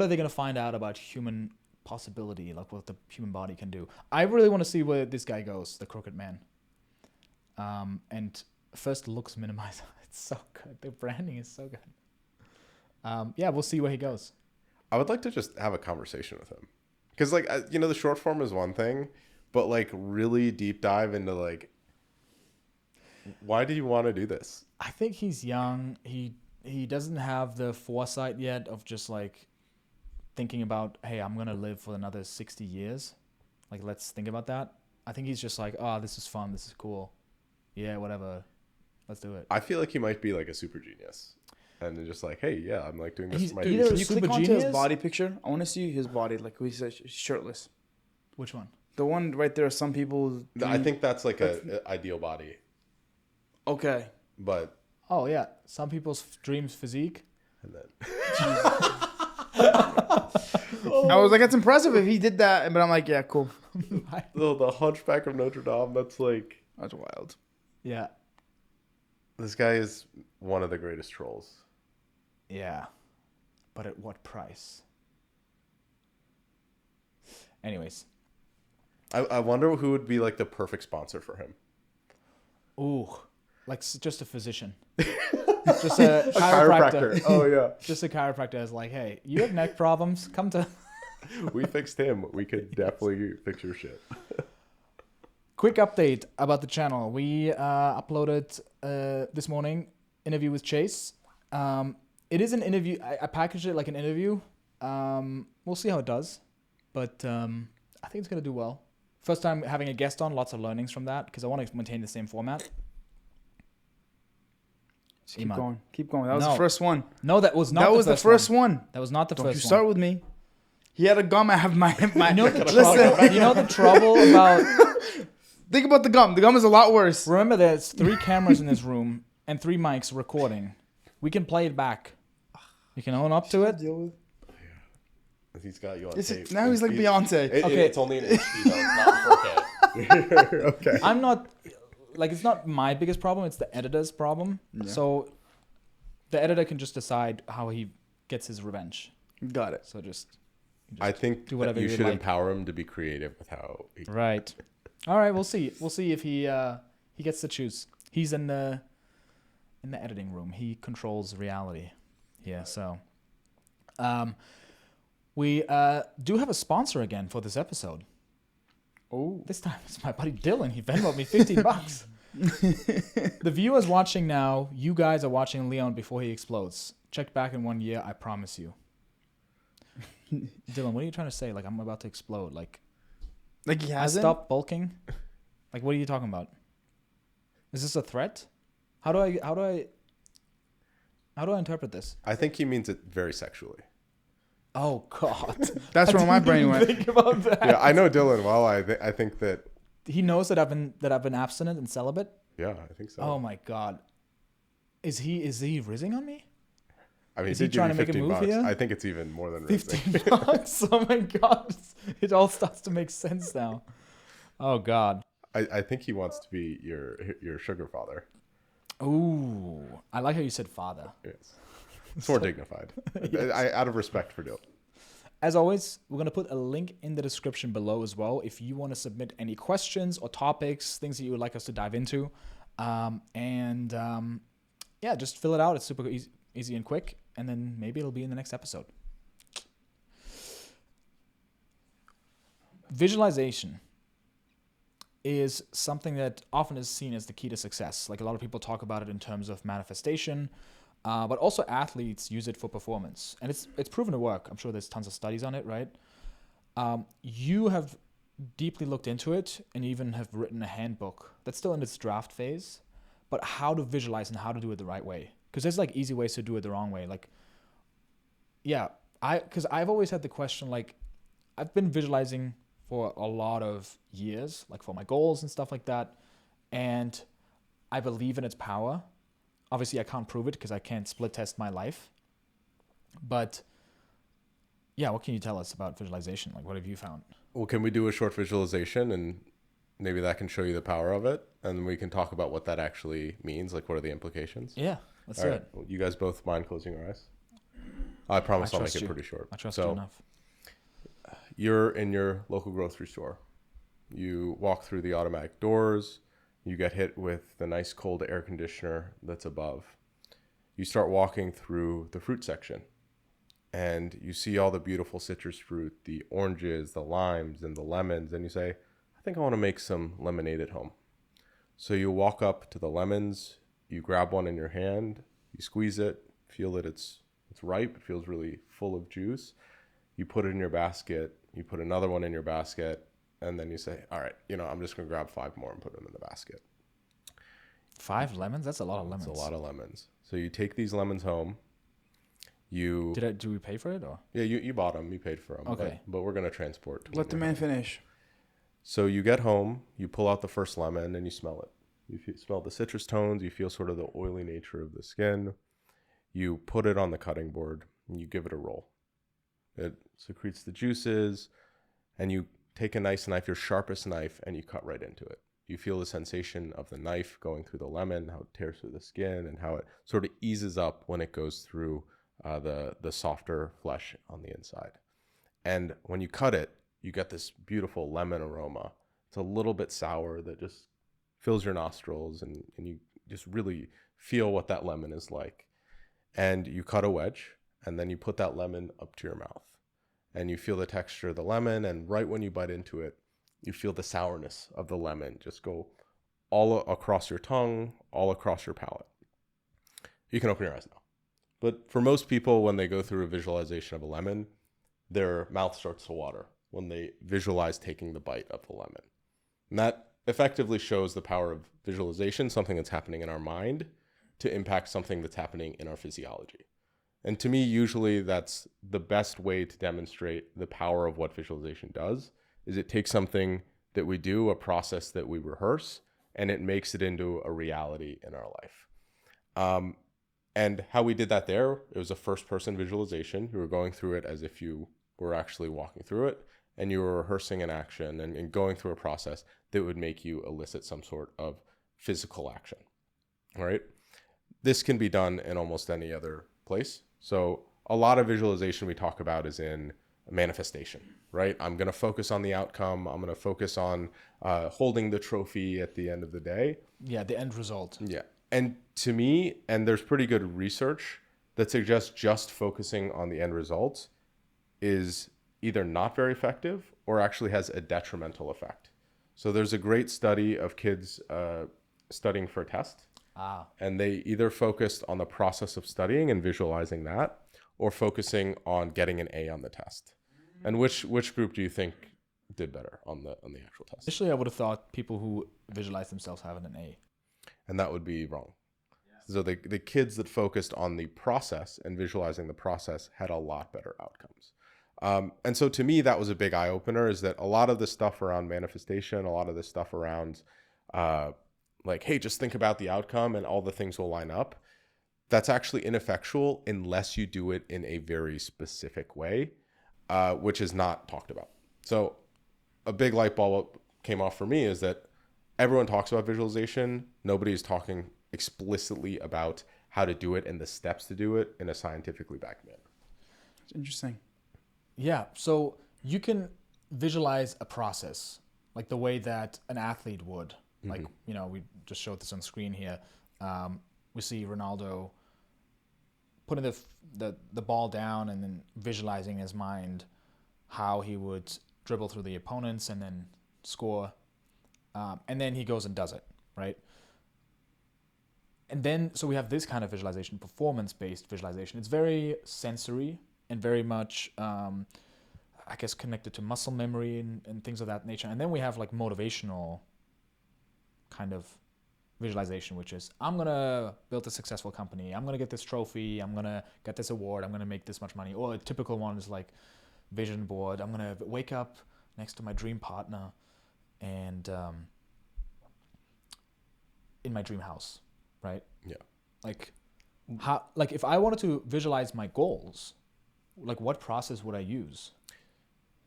are they gonna find out about human possibility, like what the human body can do? I really want to see where this guy goes, the crooked man. And first looks minimizer. It's so good. The branding is so good. Yeah, we'll see where he goes. I would like to just have a conversation with him, because like you know, the short form is one thing, but like really deep dive into like, why do you want to do this? I think he's young. He doesn't have the foresight yet of just like thinking about, hey, I'm gonna live for another 60 years. Like, let's think about that. I think he's just like, oh, this is fun. This is cool. Yeah, whatever. Let's do it. I feel like he might be like a super genius, and they're just like, hey, yeah, I'm like doing this. He's For my either future. Can you super click onto his genius? body picture? I want to see his body, like we said, shirtless. Which one? The one right there. Some people. I think that's like a ideal body, Okay. but Oh yeah, some people's dreams physique. and then I was like, it's impressive if he did that, but I'm like, yeah, cool. the Hunchback of Notre Dame. That's like, That's wild. Yeah, this guy is one of the greatest trolls. yeah, but at what price? Anyways, I wonder who would be like the perfect sponsor for him. ooh, like just a physician. Just a chiropractor. Oh yeah. Just a chiropractor is like, hey, you have neck problems? Come to. We fixed him. We could definitely fix your shit. Quick update about the channel. We uploaded this morning interview with Chase. It is an interview. I packaged it like an interview. We'll see how it does, but I think it's gonna do well. First time having a guest on, lots of learnings from that because I want to maintain the same format. Keep going. Keep going. That was the first one. No, that was not. That was the first one. That was not the Don't first you one. start with me. He had a gum. I have my. You know the Listen. You know the trouble about. Think about the gum. The gum is a lot worse. Remember, there's 3 cameras in this room and 3 mics recording. We can play it back. You can own up to it. He's got you on tape. Now he's like Beyonce. Okay. It's only an HD though. It's not 4K. Okay. I'm not. Like, it's not my biggest problem. It's the editor's problem. Yeah. So the editor can just decide how he gets his revenge. Got it. So just I think do whatever you should like. empower him to be creative with how he... Right. All right, we'll see. We'll see if he gets to choose. He's in the editing room. He controls reality. Yeah, so we do have a sponsor again for this episode. Oh, this time it's my buddy Dylan. He Venmoed me $15. The viewers watching now, you guys are watching Leon before he explodes. Check back in 1 year, I promise you. Dylan, what are you trying to say? Like, I'm about to explode. Like he I hasn't? stopped bulking? Like, what are you talking about? Is this a threat? How do I interpret this? I think he means it very sexually. Oh God, That's where my brain went. Think about that. Yeah, I know Dylan well. I think that He knows that I've been abstinent and celibate. yeah, I think so. Oh my God, is he rizzing on me? I mean, is he trying to make a move $15. here? I think it's even more than rizzing. $15. Oh my God, it all starts to make sense now. Oh God. I think he wants to be your sugar father. Ooh, I like how you said father. Yes. It's more dignified. Out of respect for Dylan. As always, we're going to put a link in the description below as well if you want to submit any questions or topics, things that you would like us to dive into. Yeah, just fill it out. It's super easy and quick, and then maybe it'll be in the next episode. Visualization is something that often is seen as the key to success. Like, a lot of people talk about it in terms of manifestation. But also athletes use it for performance, and it's proven to work. I'm sure there's tons of studies on it, right? You have deeply looked into it and even have written a handbook that's still in its draft phase, but how to visualize and how to do it the right way. Because there's like easy ways to do it the wrong way. Like, yeah, because I've always had the question, like, I've been visualizing for a lot of years, like for my goals and stuff like that, and I believe in its power. Obviously, I can't prove it because I can't split test my life. But yeah, what can you tell us about visualization? Like, what have you found? Well, can we do a short visualization and maybe that can show you the power of it? And we can talk about what that actually means. Like, what are the implications? Yeah, let's All do right. it. Well, you guys both mind closing your eyes? I promise I'll make it pretty short. I trust you enough. You're in your local grocery store. You walk through the automatic doors. You get hit with the nice cold air conditioner that's above. You start walking through the fruit section and you see all the beautiful citrus fruit, the oranges, the limes, and the lemons, and you say, I think I want to make some lemonade at home. So you walk up to the lemons, you grab one in your hand, you squeeze it, feel that it's ripe, it feels really full of juice. You put it in your basket, you put another one in your basket, and then you say, all right, I'm just going to grab 5 more and put them in the basket. 5 lemons? That's a lot of lemons. That's a lot of lemons. So you take these lemons home. Do we pay for it? Or? Yeah, you bought them. You paid for them. Okay. But we're going to transport. Let the man finish. So you get home, you pull out the first lemon, and you smell it. You smell the citrus tones. You feel sort of the oily nature of the skin. You put it on the cutting board, and you give it a roll. It secretes the juices, and you take a nice knife, your sharpest knife, and you cut right into it. You feel the sensation of the knife going through the lemon, how it tears through the skin, and how it sort of eases up when it goes through the softer flesh on the inside. And when you cut it, you get this beautiful lemon aroma. It's a little bit sour that just fills your nostrils, and you just really feel what that lemon is like. And you cut a wedge, and then you put that lemon up to your mouth, and you feel the texture of the lemon. And right when you bite into it, you feel the sourness of the lemon just go all across your tongue, all across your palate. You can open your eyes now. But for most people, when they go through a visualization of a lemon, their mouth starts to water when they visualize taking the bite of the lemon. And that effectively shows the power of visualization, something that's happening in our mind, to impact something that's happening in our physiology. And to me, usually that's the best way to demonstrate the power of what visualization does, is it takes something that we do, a process that we rehearse, and it makes it into a reality in our life. And how we did that there, it was a first-person visualization. You were going through it as if you were actually walking through it, and you were rehearsing an action and going through a process that would make you elicit some sort of physical action, all right? This can be done in almost any other place. So a lot of visualization we talk about is in manifestation, right? I'm going to focus on the outcome. I'm going to focus on holding the trophy at the end of the day. Yeah, the end result. Yeah. And to me, and there's pretty good research that suggests just focusing on the end result is either not very effective or actually has a detrimental effect. So there's a great study of kids studying for a test. And they either focused on the process of studying and visualizing that, or focusing on getting an A on the test. And which group do you think did better on the actual test? Initially, I would have thought people who visualize themselves having an A. And that would be wrong. So the kids that focused on the process and visualizing the process had a lot better outcomes. And so to me, that was a big eye opener, is that a lot of the stuff around manifestation, a lot of the stuff around like, hey, just think about the outcome and all the things will line up. That's actually ineffectual unless you do it in a very specific way, which is not talked about. So a big light bulb came off for me is that everyone talks about visualization. Nobody's talking explicitly about how to do it and the steps to do it in a scientifically backed manner. It's interesting. Yeah, so you can visualize a process like the way that an athlete would. Like, you know, we just showed this on screen here. We see Ronaldo putting the ball down and then visualizing in his mind how he would dribble through the opponents and then score. And then he goes and does it, right? And then, so we have this kind of visualization, performance-based visualization. It's very sensory and very much, I guess, connected to muscle memory and things of that nature. And then we have like motivational kind of visualization, which is, I'm going to build a successful company. I'm going to get this trophy. I'm going to get this award. I'm going to make this much money. Or a typical one is like vision board. I'm going to wake up next to my dream partner and in my dream house, right? Yeah. Like how, like if I wanted to visualize my goals, like what process would I use?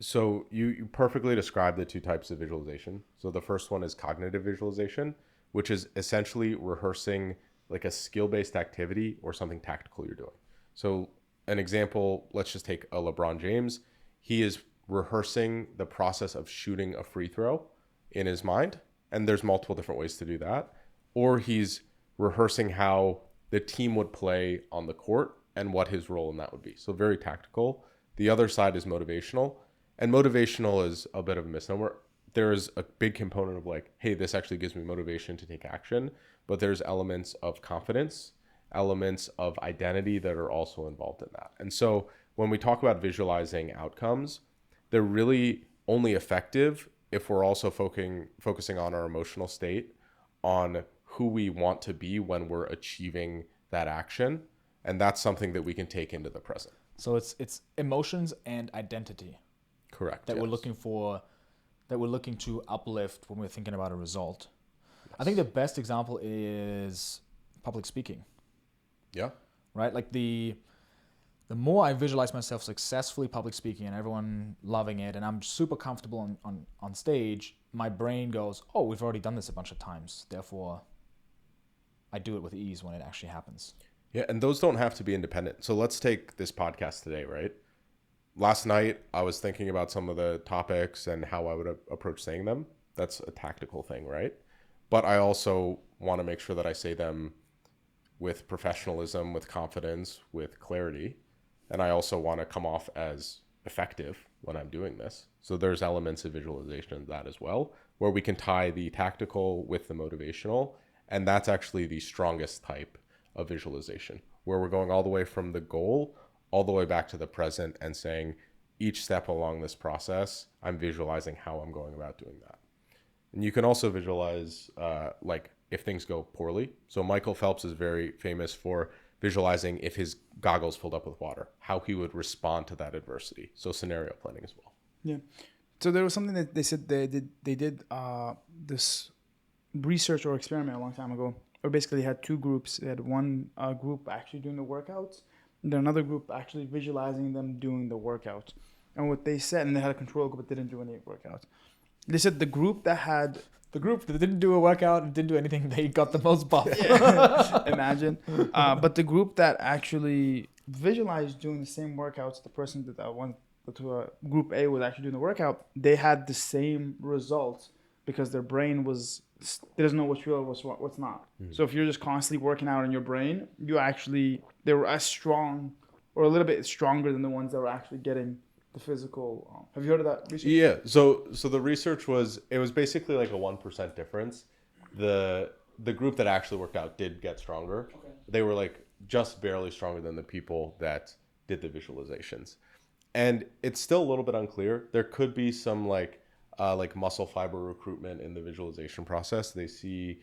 So you perfectly described the two types of visualization. So the first one is cognitive visualization, which is essentially rehearsing like a skill-based activity or something tactical you're doing. So an example, let's just take a LeBron James. He is rehearsing the process of shooting a free throw in his mind, and there's multiple different ways to do that. Or he's rehearsing how the team would play on the court and what his role in that would be. So very tactical. The other side is motivational. And motivational is a bit of a misnomer. There is a big component of like, hey, this actually gives me motivation to take action. But there's elements of confidence, elements of identity that are also involved in that. And so when we talk about visualizing outcomes, they're really only effective if we're also focusing on our emotional state, on who we want to be when we're achieving that action. And that's something that we can take into the present. So it's emotions and identity. Correct. That yes. we're looking for, that we're looking to uplift when we're thinking about a result. Yes. I think the best example is public speaking. Yeah. Right? Like the more I visualize myself successfully public speaking and everyone loving it and I'm super comfortable on stage, my brain goes, oh, we've already done this a bunch of times. Therefore, I do it with ease when it actually happens. Yeah, and those don't have to be independent. So let's take this podcast today, right? Last night, I was thinking about some of the topics and how I would approach saying them. That's a tactical thing, right? But I also want to make sure that I say them with professionalism, with confidence, with clarity. And I also want to come off as effective when I'm doing this. So there's elements of visualization in that as well, where we can tie the tactical with the motivational. And that's actually the strongest type of visualization, where we're going all the way from the goal all the way back to the present and saying each step along this process, I'm visualizing how I'm going about doing that. And you can also visualize like if things go poorly. So Michael Phelps is very famous for visualizing if his goggles filled up with water, how he would respond to that adversity. So scenario planning as well. Yeah. So there was something that they said they did this research or experiment a long time ago, or basically had two groups. They had one group actually doing the workouts, and then another group actually visualizing them doing the workouts. And what they said, and they had a control group that didn't do any workouts. They said the group that didn't do a workout and didn't do anything, they got the most buff. Imagine. But the group that actually visualized doing the same workouts, the person that group A was actually doing the workout, they had the same results because their brain they doesn't know what's real or what's not. So if you're just constantly working out in your brain, they were as strong or a little bit stronger than the ones that were actually getting the physical. Have you heard of that research? Yeah. So the research was basically like a 1% difference. The group that actually worked out did get stronger. Okay. They were like just barely stronger than the people that did the visualizations. And it's still a little bit unclear. There could be some like muscle fiber recruitment in the visualization process. They see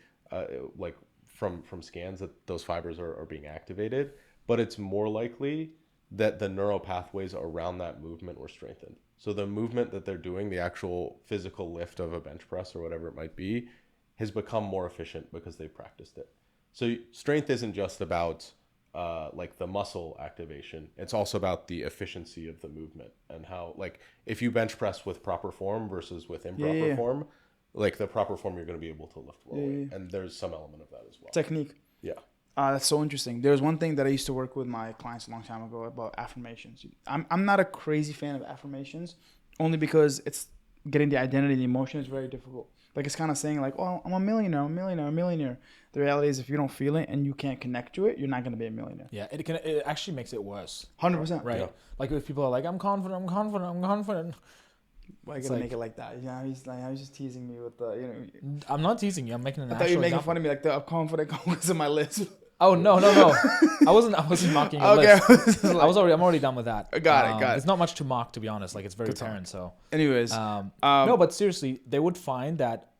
like from scans that those fibers are being activated, but it's more likely that the neural pathways around that movement were strengthened. So the movement that they're doing, the actual physical lift of a bench press or whatever it might be, has become more efficient because they practiced it. So strength isn't just about like the muscle activation. It's also about the efficiency of the movement and how, like, if you bench press with proper form versus with improper form, like the proper form, you're going to be able to lift more weight. And there's some element of that as well. Technique. Yeah. That's so interesting. There's one thing that I used to work with my clients a long time ago about affirmations. I'm not a crazy fan of affirmations, only because it's getting the identity, the emotion is very difficult. Like it's kind of saying like, oh, I'm a millionaire. The reality is if you don't feel it and you can't connect to it, you're not going to be a millionaire. Yeah, it actually makes it worse. 100%. Right? Yeah. Like if people are like, I'm confident. Why are you going to make it like that? Yeah, he's just teasing me with the, you know. I'm not teasing you. I'm making an I thought you were making fun of me like I'm confident because of my list. Oh no! I wasn't mocking your list. I'm already done with that. Got it. There's not much to mock, to be honest. Like it's very apparent. So, anyways, no, but seriously, they would find that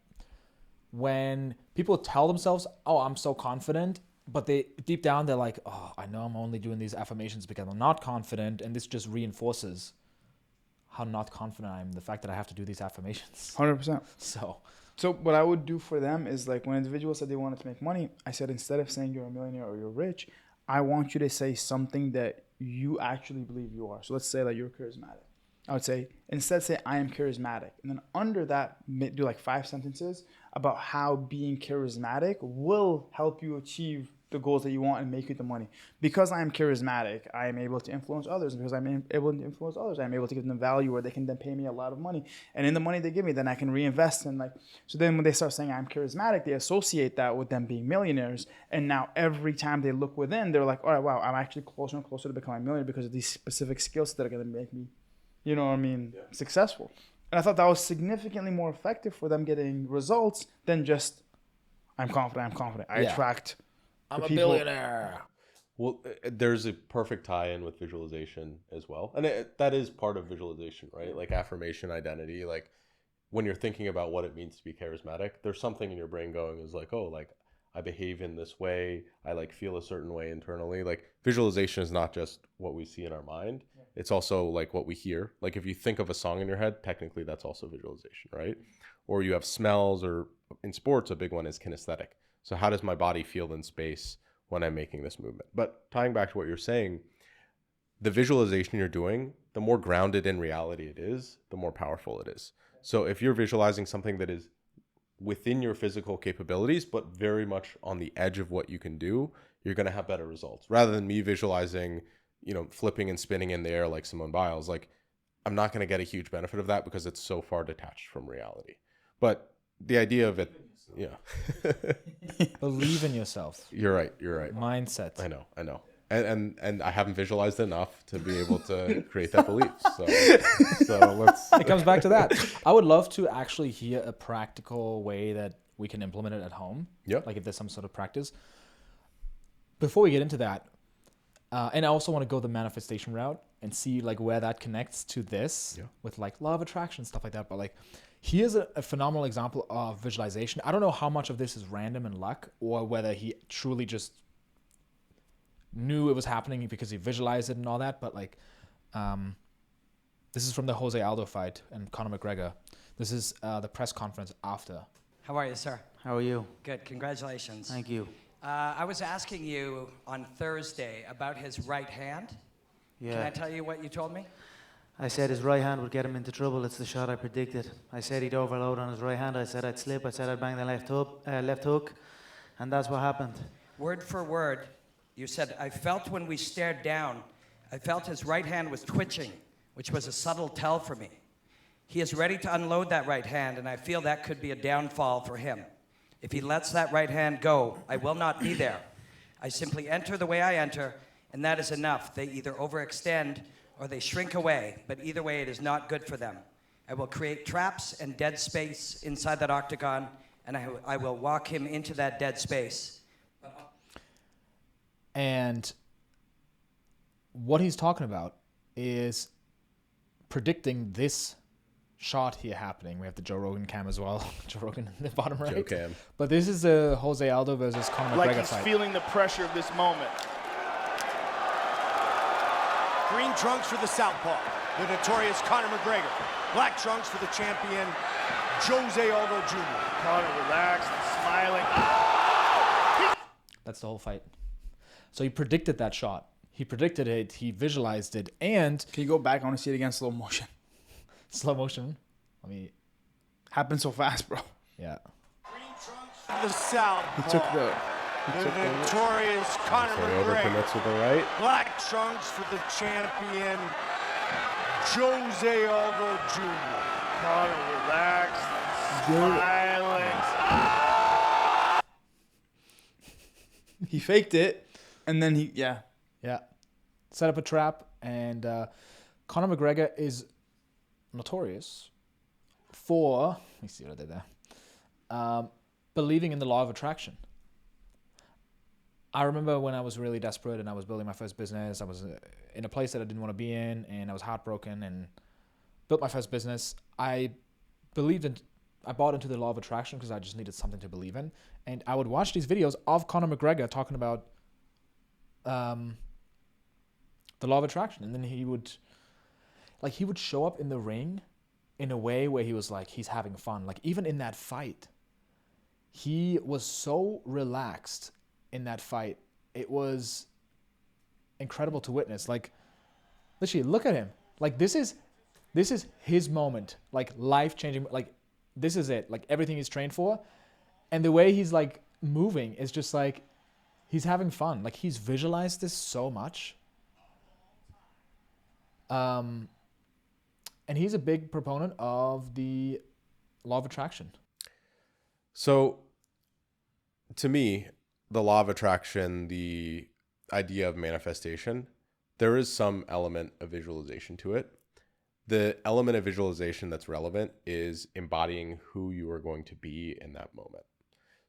when people tell themselves, "Oh, I'm so confident," but they deep down they're like, "Oh, I know I'm only doing these affirmations because I'm not confident," and this just reinforces how not confident I am. The fact that I have to do these affirmations. 100%. So what I would do for them is like when individuals said they wanted to make money, I said instead of saying you're a millionaire or you're rich, I want you to say something that you actually believe you are. So let's say that you're charismatic. I would say instead say I am charismatic, and then under that do like 5 sentences about how being charismatic will help you achieve the goals that you want and make you the money. Because I am charismatic, I am able to influence others. Because I'm able to influence others, I'm able to give them value where they can then pay me a lot of money. And in the money they give me, then I can reinvest in like. So then when they start saying I'm charismatic, they associate that with them being millionaires. And now every time they look within, they're like, all right, wow, I'm actually closer and closer to becoming a millionaire because of these specific skills that are going to make me, you know what I mean, successful. And I thought that was significantly more effective for them getting results than just I'm confident. I attract. I'm a billionaire. Well, there's a perfect tie-in with visualization as well. And that is part of visualization, right? Like affirmation, identity. Like when you're thinking about what it means to be charismatic, there's something in your brain going is like, oh, like I behave in this way. I like feel a certain way internally. Like visualization is not just what we see in our mind. It's also like what we hear. Like if you think of a song in your head, technically that's also visualization, right? Or you have smells, or in sports, a big one is kinesthetic. So how does my body feel in space when I'm making this movement? But tying back to what you're saying, the visualization you're doing, the more grounded in reality it is, the more powerful it is. So if you're visualizing something that is within your physical capabilities, but very much on the edge of what you can do, you're going to have better results. Rather than me visualizing, you know, flipping and spinning in the air like Simone Biles, like I'm not going to get a huge benefit of that because it's so far detached from reality. But the idea of it, Yeah. Believe in yourself. You're right. Mindset. I know. And I haven't visualized enough to be able to create that belief. So let's. It comes back to that. I would love to actually hear a practical way that we can implement it at home. Yep. Like if there's some sort of practice. Before we get into that, and I also want to go the manifestation route and see like where that connects to this with like law of attraction, stuff like that. But like, here's a phenomenal example of visualization. I don't know how much of this is random and luck or whether he truly just knew it was happening because he visualized it and all that. But like, this is from the Jose Aldo fight and Conor McGregor. This is the press conference after. How are you, sir? How are you? Good. Congratulations. Thank you. I was asking you on Thursday about his right hand. Yeah. Can I tell you what you told me? I said his right hand would get him into trouble. It's the shot I predicted. I said he'd overload on his right hand. I said I'd slip. I said I'd bang the left hook. And that's what happened. Word for word, you said, I felt when we stared down, I felt his right hand was twitching, which was a subtle tell for me. He is ready to unload that right hand, and I feel that could be a downfall for him. If he lets that right hand go, I will not be there. I simply enter the way I enter, and that is enough. They either overextend or they shrink away, but either way, it is not good for them. I will create traps and dead space inside that octagon, and I will walk him into that dead space. And what he's talking about is predicting this shot here happening. We have the Joe Rogan cam as well. Joe Rogan in the bottom right. Joe cam. But this is the Jose Aldo versus Conor McGregor Like he's fight. feeling the pressure of this moment. Green trunks for the southpaw, the notorious Conor McGregor. Black trunks for the champion, Jose Aldo Jr. Conor relaxed, smiling. That's the whole fight. So he predicted that shot. He predicted it. He visualized it. And Can you go back? I want to see it again slow motion. slow motion. Let me. Happened so fast, bro. Yeah. Green trunks for the southpaw, He took the notorious Conor So he over McGregor. commits with the right. Black trunks for the champion, Jose Aldo Jr. Conor relaxed, smiling. He faked it, and then Yeah. Set up a trap. And Conor McGregor is notorious for, let me see what I did there, believing in the law of attraction. I remember when I was really desperate and I was building my first business. I was in a place that I didn't want to be in, and I was heartbroken and built my first business. I bought into the law of attraction because I just needed something to believe in. And I would watch these videos of Conor McGregor talking about the law of attraction. And then he would show up in the ring in a way where he was like, he's having fun. Like even in that fight, he was so relaxed in that fight. It was incredible to witness. Like, literally, look at him. Like this is his moment. Like life-changing. Like this is it. Like everything he's trained for. And the way he's like moving is just like he's having fun. Like he's visualized this so much. And he's a big proponent of the law of attraction. So to me, the law of attraction, the idea of manifestation, there is some element of visualization to it. The element of visualization that's relevant is embodying who you are going to be in that moment.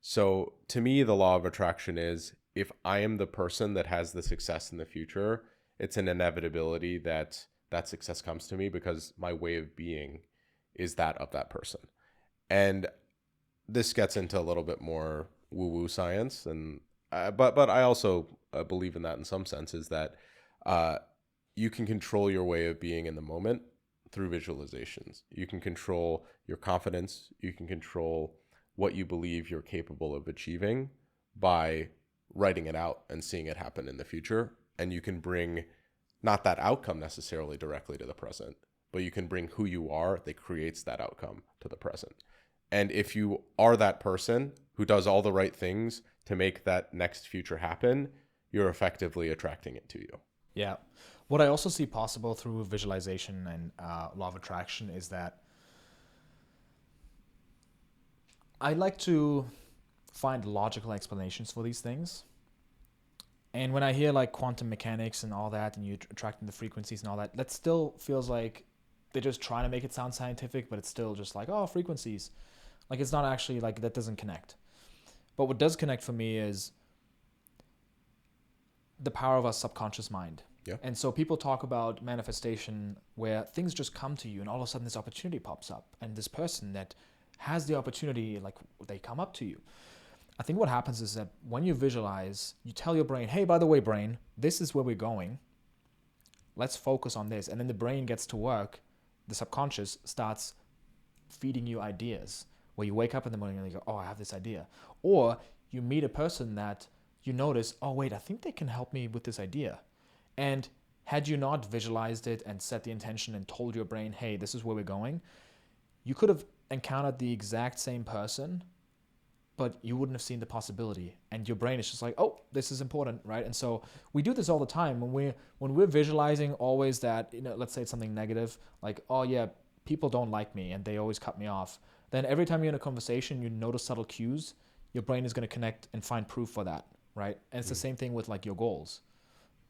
So to me, the law of attraction is if I am the person that has the success in the future, it's an inevitability that that success comes to me because my way of being is that of that person. And this gets into a little bit more woo-woo science, and but I also believe in that in some senses that you can control your way of being in the moment through visualizations. You can control your confidence. You can control what you believe you're capable of achieving by writing it out and seeing it happen in the future. And you can bring not that outcome necessarily directly to the present, but you can bring who you are that creates that outcome to the present. And if you are that person who does all the right things to make that next future happen, you're effectively attracting it to you. Yeah. What I also see possible through visualization and law of attraction is that I like to find logical explanations for these things. And when I hear like quantum mechanics and all that, and you attracting the frequencies and all that, that still feels like they're just trying to make it sound scientific, but it's still just like, oh, frequencies. Like, it's not actually like, that doesn't connect. But what does connect for me is the power of our subconscious mind. Yeah. And so people talk about manifestation where things just come to you and all of a sudden this opportunity pops up, and this person that has the opportunity, like, they come up to you. I think what happens is that when you visualize, you tell your brain, hey, by the way, brain, this is where we're going. Let's focus on this. And then the brain gets to work. The subconscious starts feeding you ideas where you wake up in the morning and you go, oh, I have this idea. Or you meet a person that you notice, oh, wait, I think they can help me with this idea. And had you not visualized it and set the intention and told your brain, hey, this is where we're going, you could have encountered the exact same person, but you wouldn't have seen the possibility. And your brain is just like, oh, this is important, right? And so we do this all the time when we're visualizing always that, you know, let's say it's something negative, like, oh yeah, people don't like me and they always cut me off. Then every time you're in a conversation, you notice subtle cues, your brain is going to connect and find proof for that, right? And it's the same thing with like your goals.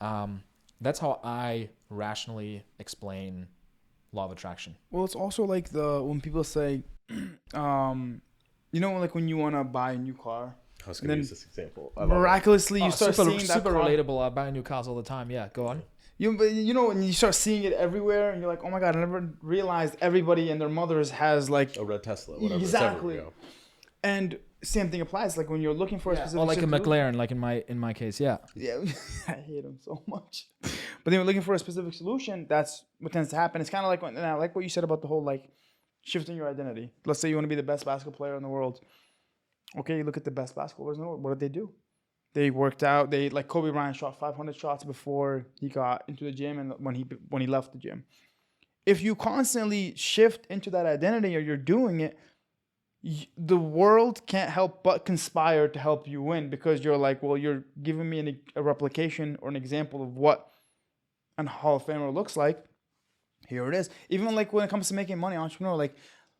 That's how I rationally explain law of attraction. Well, it's also like when people say, you know, like when you want to buy a new car. I was going to use this example. Miraculously, you start seeing that super car. Relatable. I buy new cars all the time. Yeah, go on. You know, when you start seeing it everywhere, and you're like, oh my God, I never realized everybody and their mothers has like a red Tesla, whatever. Exactly. And same thing applies. Like when you're looking for a specific, or like a McLaren, like in my case, yeah. Yeah, I hate them so much. But then you're looking for a specific solution. That's what tends to happen. It's kind of like and I like what you said about the whole like shifting your identity. Let's say you want to be the best basketball player in the world. Okay, you look at the best basketball players in the world. What did they do? They worked out. They like Kobe Bryant shot 500 shots before he got into the gym and when he left the gym. If you constantly shift into that identity or you're doing it, the world can't help but conspire to help you win because you're like, well, you're giving me a replication or an example of what a Hall of Famer looks like. Here it is. Even like when it comes to making money, entrepreneur, like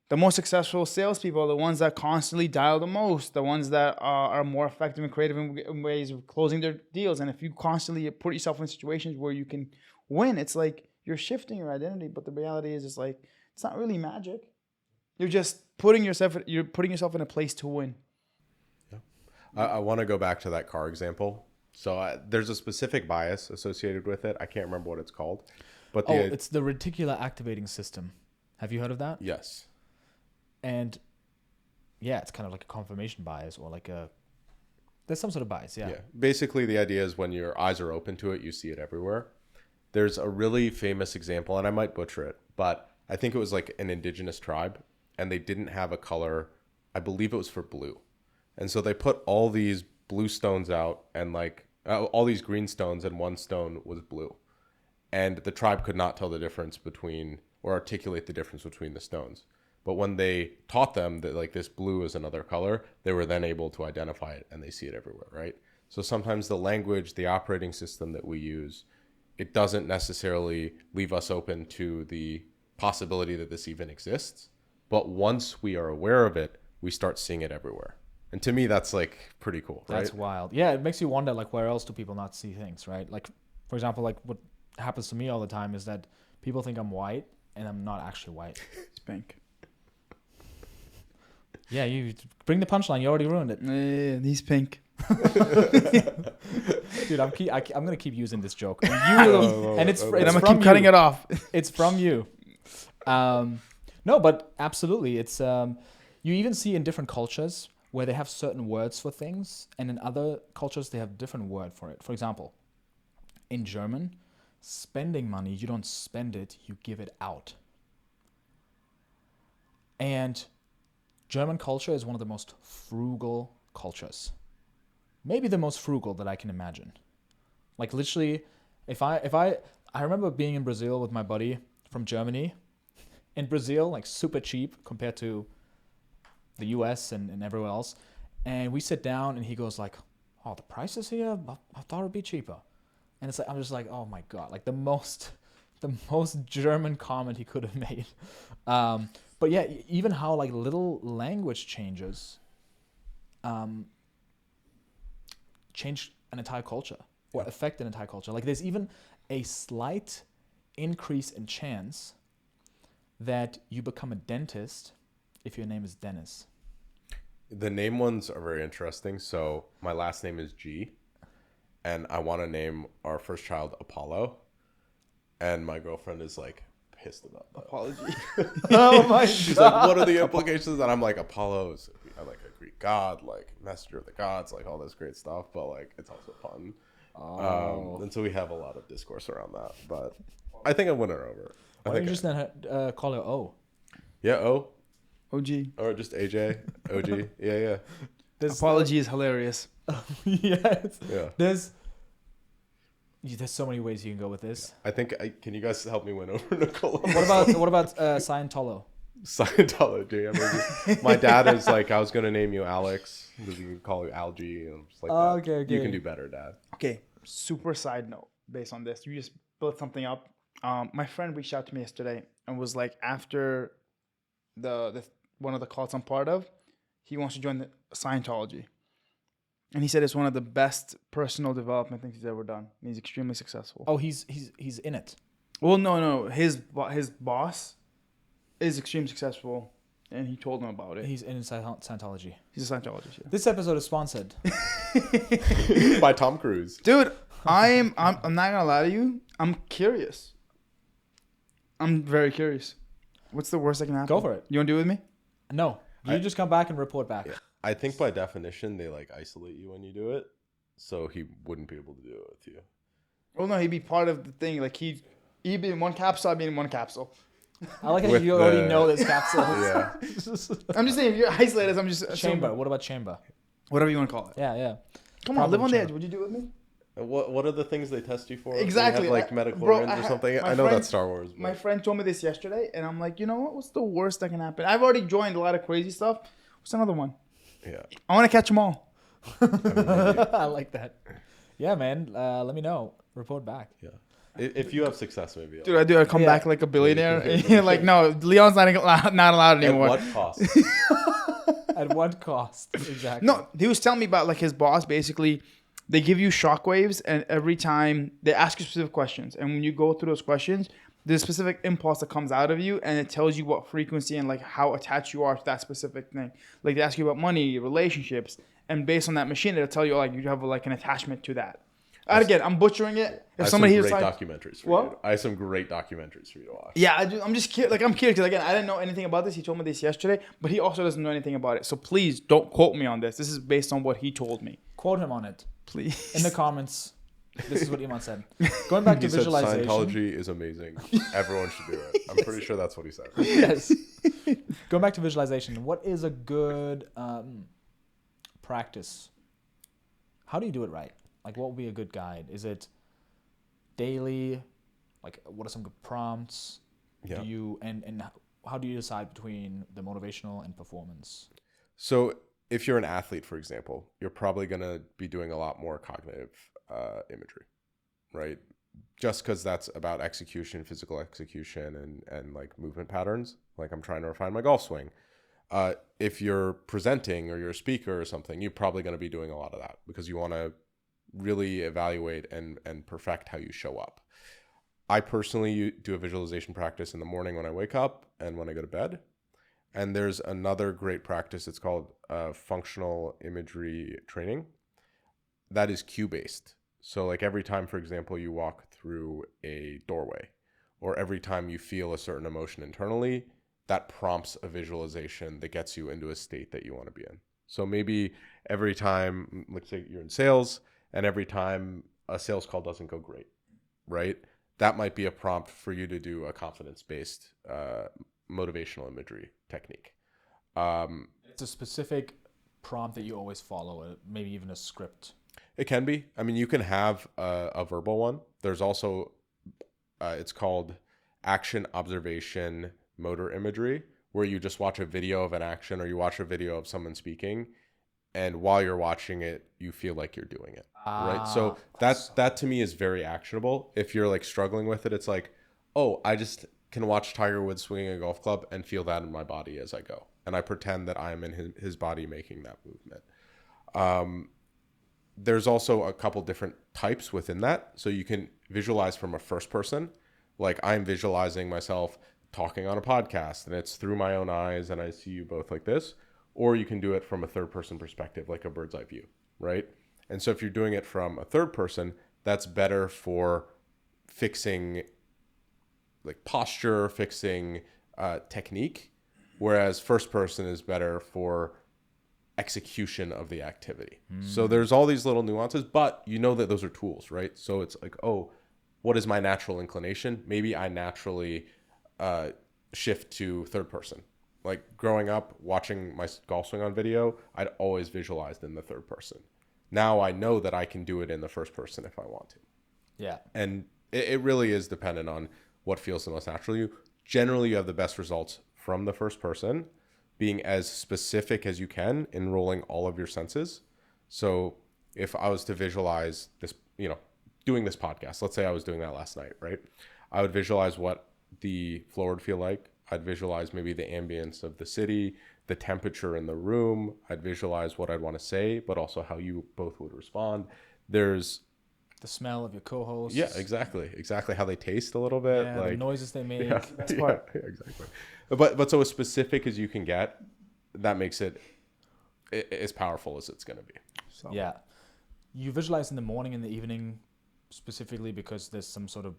the most successful salespeople are the ones that constantly dial the most, the ones that are more effective and creative in ways of closing their deals. And if you constantly put yourself in situations where you can win, it's like you're shifting your identity. But the reality is, it's like it's not really magic. You're just putting yourself in a place to win. Yeah. I want to go back to that car example. So there's a specific bias associated with it. I can't remember what it's called. But it's the reticular activating system. Have you heard of that? Yes. And yeah, it's kind of like a confirmation bias or like there's some sort of bias. Yeah. Basically, the idea is when your eyes are open to it, you see it everywhere. There's a really famous example, and I might butcher it, but I think it was like an indigenous tribe, and they didn't have a color. I believe it was for blue. And so they put all these blue stones out and like all these green stones, and one stone was blue. And the tribe could not tell the difference between or articulate the difference between the stones. But when they taught them that like this blue is another color, they were then able to identify it, and they see it everywhere, right? So sometimes the language, the operating system that we use, it doesn't necessarily leave us open to the possibility that this even exists. But once we are aware of it, we start seeing it everywhere. And to me, that's like pretty cool, right? That's wild. Yeah, it makes you wonder, like, where else do people not see things, right? Like, for example, like what happens to me all the time is that people think I'm white, and I'm not actually white. It's pink. Yeah, you bring the punchline. You already ruined it. Yeah, he's pink. Dude, I'm gonna keep using this joke, and it's I'm gonna keep cutting it off. It's from you. No, but absolutely, it's you even see in different cultures where they have certain words for things, and in other cultures they have a different word for it. For example, in German, spending money, you don't spend it, you give it out. And German culture is one of the most frugal cultures. Maybe the most frugal that I can imagine. Like literally, I remember being in Brazil with my buddy from Germany. In Brazil, like super cheap compared to the US and everywhere else. And we sit down and he goes like, oh, the prices here, I thought it would be cheaper. And it's like, I'm just like, oh my God, like the most German comment he could have made. But yeah, even how like little language changes change an entire culture or affect an entire culture. Like there's even a slight increase in chance that you become a dentist if your name is Dennis. The name ones are very interesting. So my last name is G, and I want to name our first child Apollo, and my girlfriend is like pissed about that. Apology. Oh my She's God. Like, what are the implications? And I'm like, Apollo is like a Greek god, like messenger of the gods, like all this great stuff, but like it's also fun. And so we have a lot of discourse around that, but I think I win her over. Why don't you just then call her O? Yeah, O. OG. Or just AJ. OG. Yeah. Apology is hilarious. Yes. Yeah. There's so many ways you can go with this. I think can you guys help me win over Nicole? What about Scientolo? Scientology. I mean, my dad is like, I was gonna name you Alex because we can call you Algie, and I'm just like, okay. You can do better, Dad. Okay. Super side note based on this. You just built something up. My friend reached out to me yesterday and was like, after the one of the cults I'm part of, he wants to join the Scientology. And he said it's one of the best personal development things he's ever done. And he's extremely successful. Oh, he's in it. Well, no. His boss is extremely successful, and he told him about it. He's in Scientology. He's a Scientologist. Yeah. This episode is sponsored by Tom Cruise. Dude, I'm not gonna lie to you. I'm curious. I'm very curious. What's the worst that can happen? Go for it. You want to do it with me? No. You just come back and report back. Yeah. I think by definition they like isolate you when you do it, so he wouldn't be able to do it with you. Well, no, he'd be part of the thing. Like he'd be in one capsule, I'd be in one capsule. I like how you already know this capsule. Yeah. I'm just saying, if you're isolated, I'm just chamber. What about chamber? Whatever you want to call it. Yeah. Come on, live on the edge. Would you do it with me? What are the things they test you for? Exactly. Have, like midichlorians or something? I know that's Star Wars. But... My friend told me this yesterday, and I'm like, you know what? What's the worst that can happen? I've already joined a lot of crazy stuff. What's another one? Yeah. I want to catch them all. I like that. Yeah, man. Let me know. Report back. Yeah. If you have success, maybe. Dude, I do. I come back like a billionaire. Like, no, Leon's not allowed anymore. At what cost? At what cost? Exactly. No, he was telling me about like his boss. Basically, they give you shockwaves, and every time they ask you specific questions, and when you go through those questions, there's a specific impulse that comes out of you, and it tells you what frequency and like how attached you are to that specific thing. Like they ask you about money, relationships, and based on that machine, it'll tell you like you have like an attachment to that. And again, I'm butchering it. If somebody hears great like documentaries for you. I have some great documentaries for you to watch. Yeah, I'm just curious. Like I'm curious because again, I didn't know anything about this. He told me this yesterday, but he also doesn't know anything about it. So please don't quote me on this. This is based on what he told me. Quote him on it, please. In the comments. This is what Iman said. Going back to visualization. Scientology is amazing. Everyone should do it. I'm pretty sure that's what he said. Yes. Going back to visualization. What is a good practice? How do you do it right? Like, what would be a good guide? Is it daily? Like, what are some good prompts? Yeah. Do you and how do you decide between the motivational and performance? So, if you're an athlete, for example, you're probably going to be doing a lot more cognitive imagery, right? Just because that's about execution, physical execution, and like movement patterns. Like I'm trying to refine my golf swing. If you're presenting or you're a speaker or something, you're probably going to be doing a lot of that because you want to really evaluate and perfect how you show up. I personally do a visualization practice in the morning when I wake up and when I go to bed. And there's another great practice. It's called functional imagery training. That is cue-based. So like every time, for example, you walk through a doorway or every time you feel a certain emotion internally, that prompts a visualization that gets you into a state that you want to be in. So maybe every time, let's say you're in sales, and every time a sales call doesn't go great, right? That might be a prompt for you to do a confidence-based motivational imagery technique. It's a specific prompt that you always follow, maybe even a script. It can be. I mean, you can have a verbal one. There's also, it's called action, observation, motor imagery, where you just watch a video of an action or you watch a video of someone speaking, and while you're watching it, you feel like you're doing it, right? So that to me is very actionable. If you're like struggling with it, it's like, oh, I just can watch Tiger Woods swinging a golf club and feel that in my body as I go. And I pretend that I'm in his body making that movement. There's also a couple different types within that. So you can visualize from a first person, like I'm visualizing myself talking on a podcast and it's through my own eyes and I see you both like this. Or you can do it from a third person perspective, like a bird's eye view, right? And so if you're doing it from a third person, that's better for fixing like posture, fixing technique, whereas first person is better for execution of the activity. So there's all these little nuances, but you know that those are tools, right? So it's like, oh, what is my natural inclination? Maybe I naturally shift to third person. Like growing up, watching my golf swing on video, I'd always visualized in the third person. Now I know that I can do it in the first person if I want to. Yeah. And it really is dependent on what feels the most natural to you. Generally, you have the best results from the first person, being as specific as you can, enrolling all of your senses. So if I was to visualize this, doing this podcast, let's say I was doing that last night, right? I would visualize what the floor would feel like. I'd visualize maybe the ambience of the city, the temperature in the room. I'd visualize what I'd want to say, but also how you both would respond. There's the smell of your co-hosts. Yeah, exactly how they taste a little bit. Yeah, like the noises they make. Yeah, That's part. Yeah, exactly. But so as specific as you can get, that makes it as powerful as it's going to be. So. Yeah. You visualize in the morning and the evening specifically because there's some sort of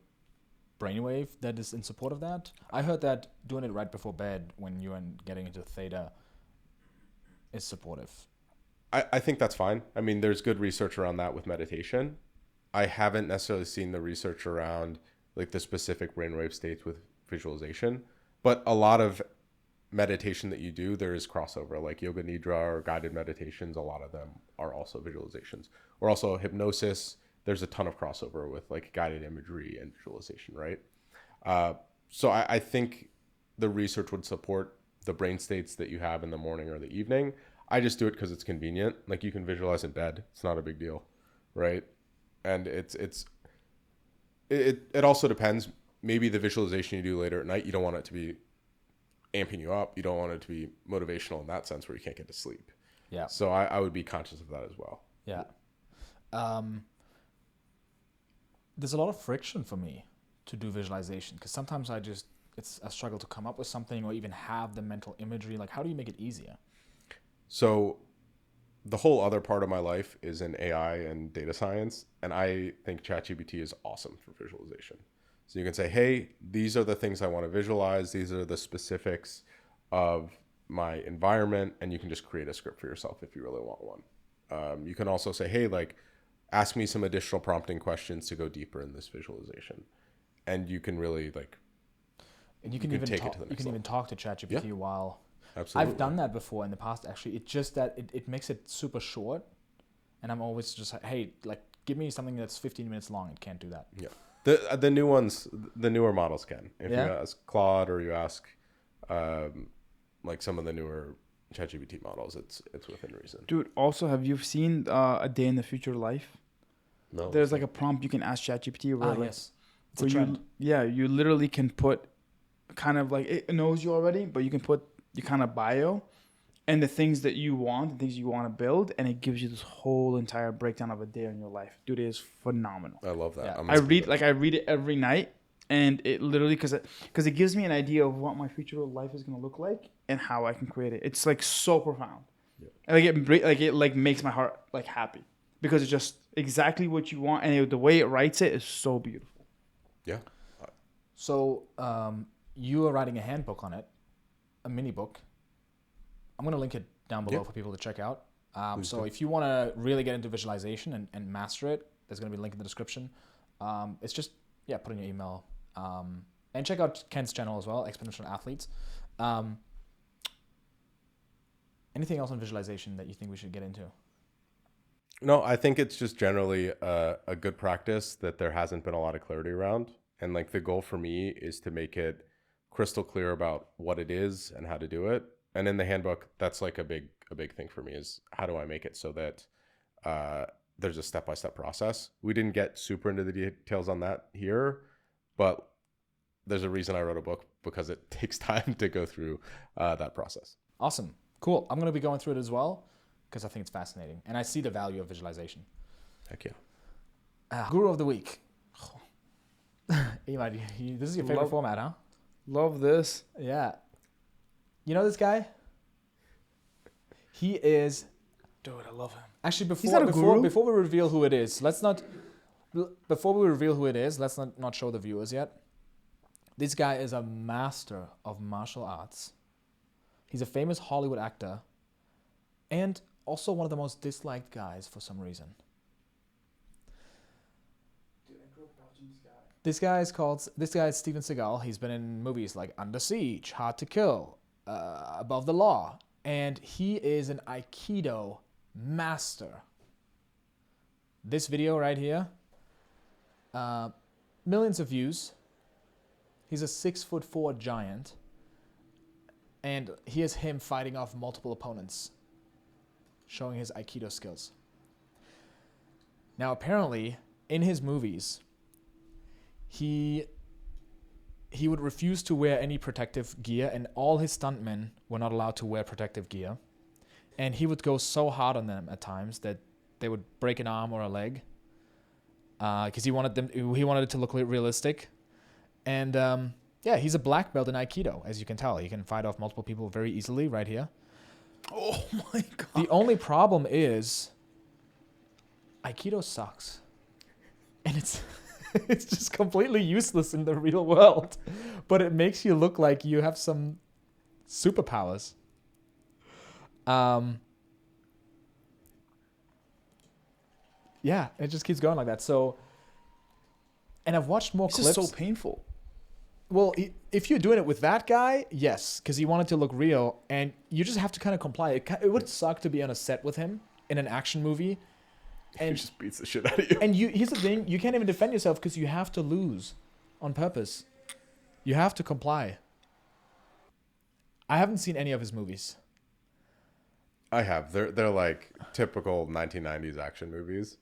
brainwave that is in support of that. I heard that doing it right before bed when you're getting into theta is supportive. I think that's fine. I mean, there's good research around that with meditation. I haven't necessarily seen the research around like the specific brainwave states with visualization, but a lot of meditation that you do, there is crossover, like yoga nidra or guided meditations. A lot of them are also visualizations, or also hypnosis. There's a ton of crossover with like guided imagery and visualization, right? So I think the research would support the brain states that you have in the morning or the evening. I just do it because it's convenient. Like you can visualize in bed. It's not a big deal, right? And it also depends. Maybe the visualization you do later at night, you don't want it to be amping you up. You don't want it to be motivational in that sense where you can't get to sleep. Yeah. So I would be conscious of that as well. Yeah. There's a lot of friction for me to do visualization because sometimes it's a struggle to come up with something or even have the mental imagery. Like, how do you make it easier? So the whole other part of my life is in AI and data science. And I think ChatGPT is awesome for visualization. So you can say, hey, these are the things I want to visualize. These are the specifics of my environment. And you can just create a script for yourself if you really want one. You can also say, hey, like, ask me some additional prompting questions to go deeper in this visualization. And you can really like, and you can even talk to ChatGPT while. Absolutely. I've done that before in the past, actually. It's just that it makes it super short. And I'm always just like, hey, like, give me something that's 15 minutes long. It can't do that. Yeah. The new ones, the newer models can. If you ask Claude or you ask like some of the newer ChatGPT models, it's within reason. Dude, also, have you seen A Day in the Future Life? No. There's like a prompt you can ask ChatGPT where yes. It's a trend. You literally can put kind of like, it knows you already, but you can put your kind of bio and the things that you want, the things you want to build, and it gives you this whole entire breakdown of a day in your life. Dude, it is phenomenal. I love that. Yeah. I read it every night, and it literally because it gives me an idea of what my future life is gonna look like and how I can create it. It's like so profound. Yeah. And it makes my heart like happy because it's just exactly what you want, and the way it writes it is so beautiful. Yeah. So you are writing a handbook on it, a mini book. I'm going to link it down below for people to check out. So if you want to really get into visualization and master it, there's going to be a link in the description. It's just, put in your email. And check out Ken's channel as well, Exponential Athletes. Anything else on visualization that you think we should get into? No, I think it's just generally a good practice that there hasn't been a lot of clarity around. And like the goal for me is to make it crystal clear about what it is and how to do it. And in the handbook, that's like a big thing for me is how do I make it so that there's a step-by-step process. We didn't get super into the details on that here, but there's a reason I wrote a book because it takes time to go through that process. Awesome. Cool. I'm going to be going through it as well. because I think it's fascinating. And I see the value of visualization. Heck yeah. Guru of the week. Eli, this is your favorite format, huh? Love this. Yeah. You know this guy? He is... Dude, I love him. Actually, He's not a guru. before we reveal who it is, let's not show the viewers yet. This guy is a master of martial arts. He's a famous Hollywood actor and also one of the most disliked guys for some reason. This guy is Steven Seagal. He's been in movies like Under Siege, Hard to Kill, Above the Law, and he is an Aikido master. This video right here, millions of views. He's a 6'4" giant, and here's him fighting off multiple opponents, showing his Aikido skills. Now, apparently, in his movies, he would refuse to wear any protective gear, and all his stuntmen were not allowed to wear protective gear. And he would go so hard on them at times that they would break an arm or a leg, because he wanted it to look realistic. And yeah, he's a black belt in Aikido, as you can tell. He can fight off multiple people very easily right here. Oh my God. The only problem is Aikido sucks. And it's it's just completely useless in the real world. But it makes you look like you have some superpowers. Yeah, it just keeps going like that. So, and I've watched more clips. It's just so painful. Well, if you're doing it with that guy, yes, because he wanted to look real, and you just have to kind of comply. It would suck to be on a set with him in an action movie. And he just beats the shit out of you. And here's the thing, you can't even defend yourself because you have to lose on purpose. You have to comply. I haven't seen any of his movies. I have. They're like typical 1990s action movies.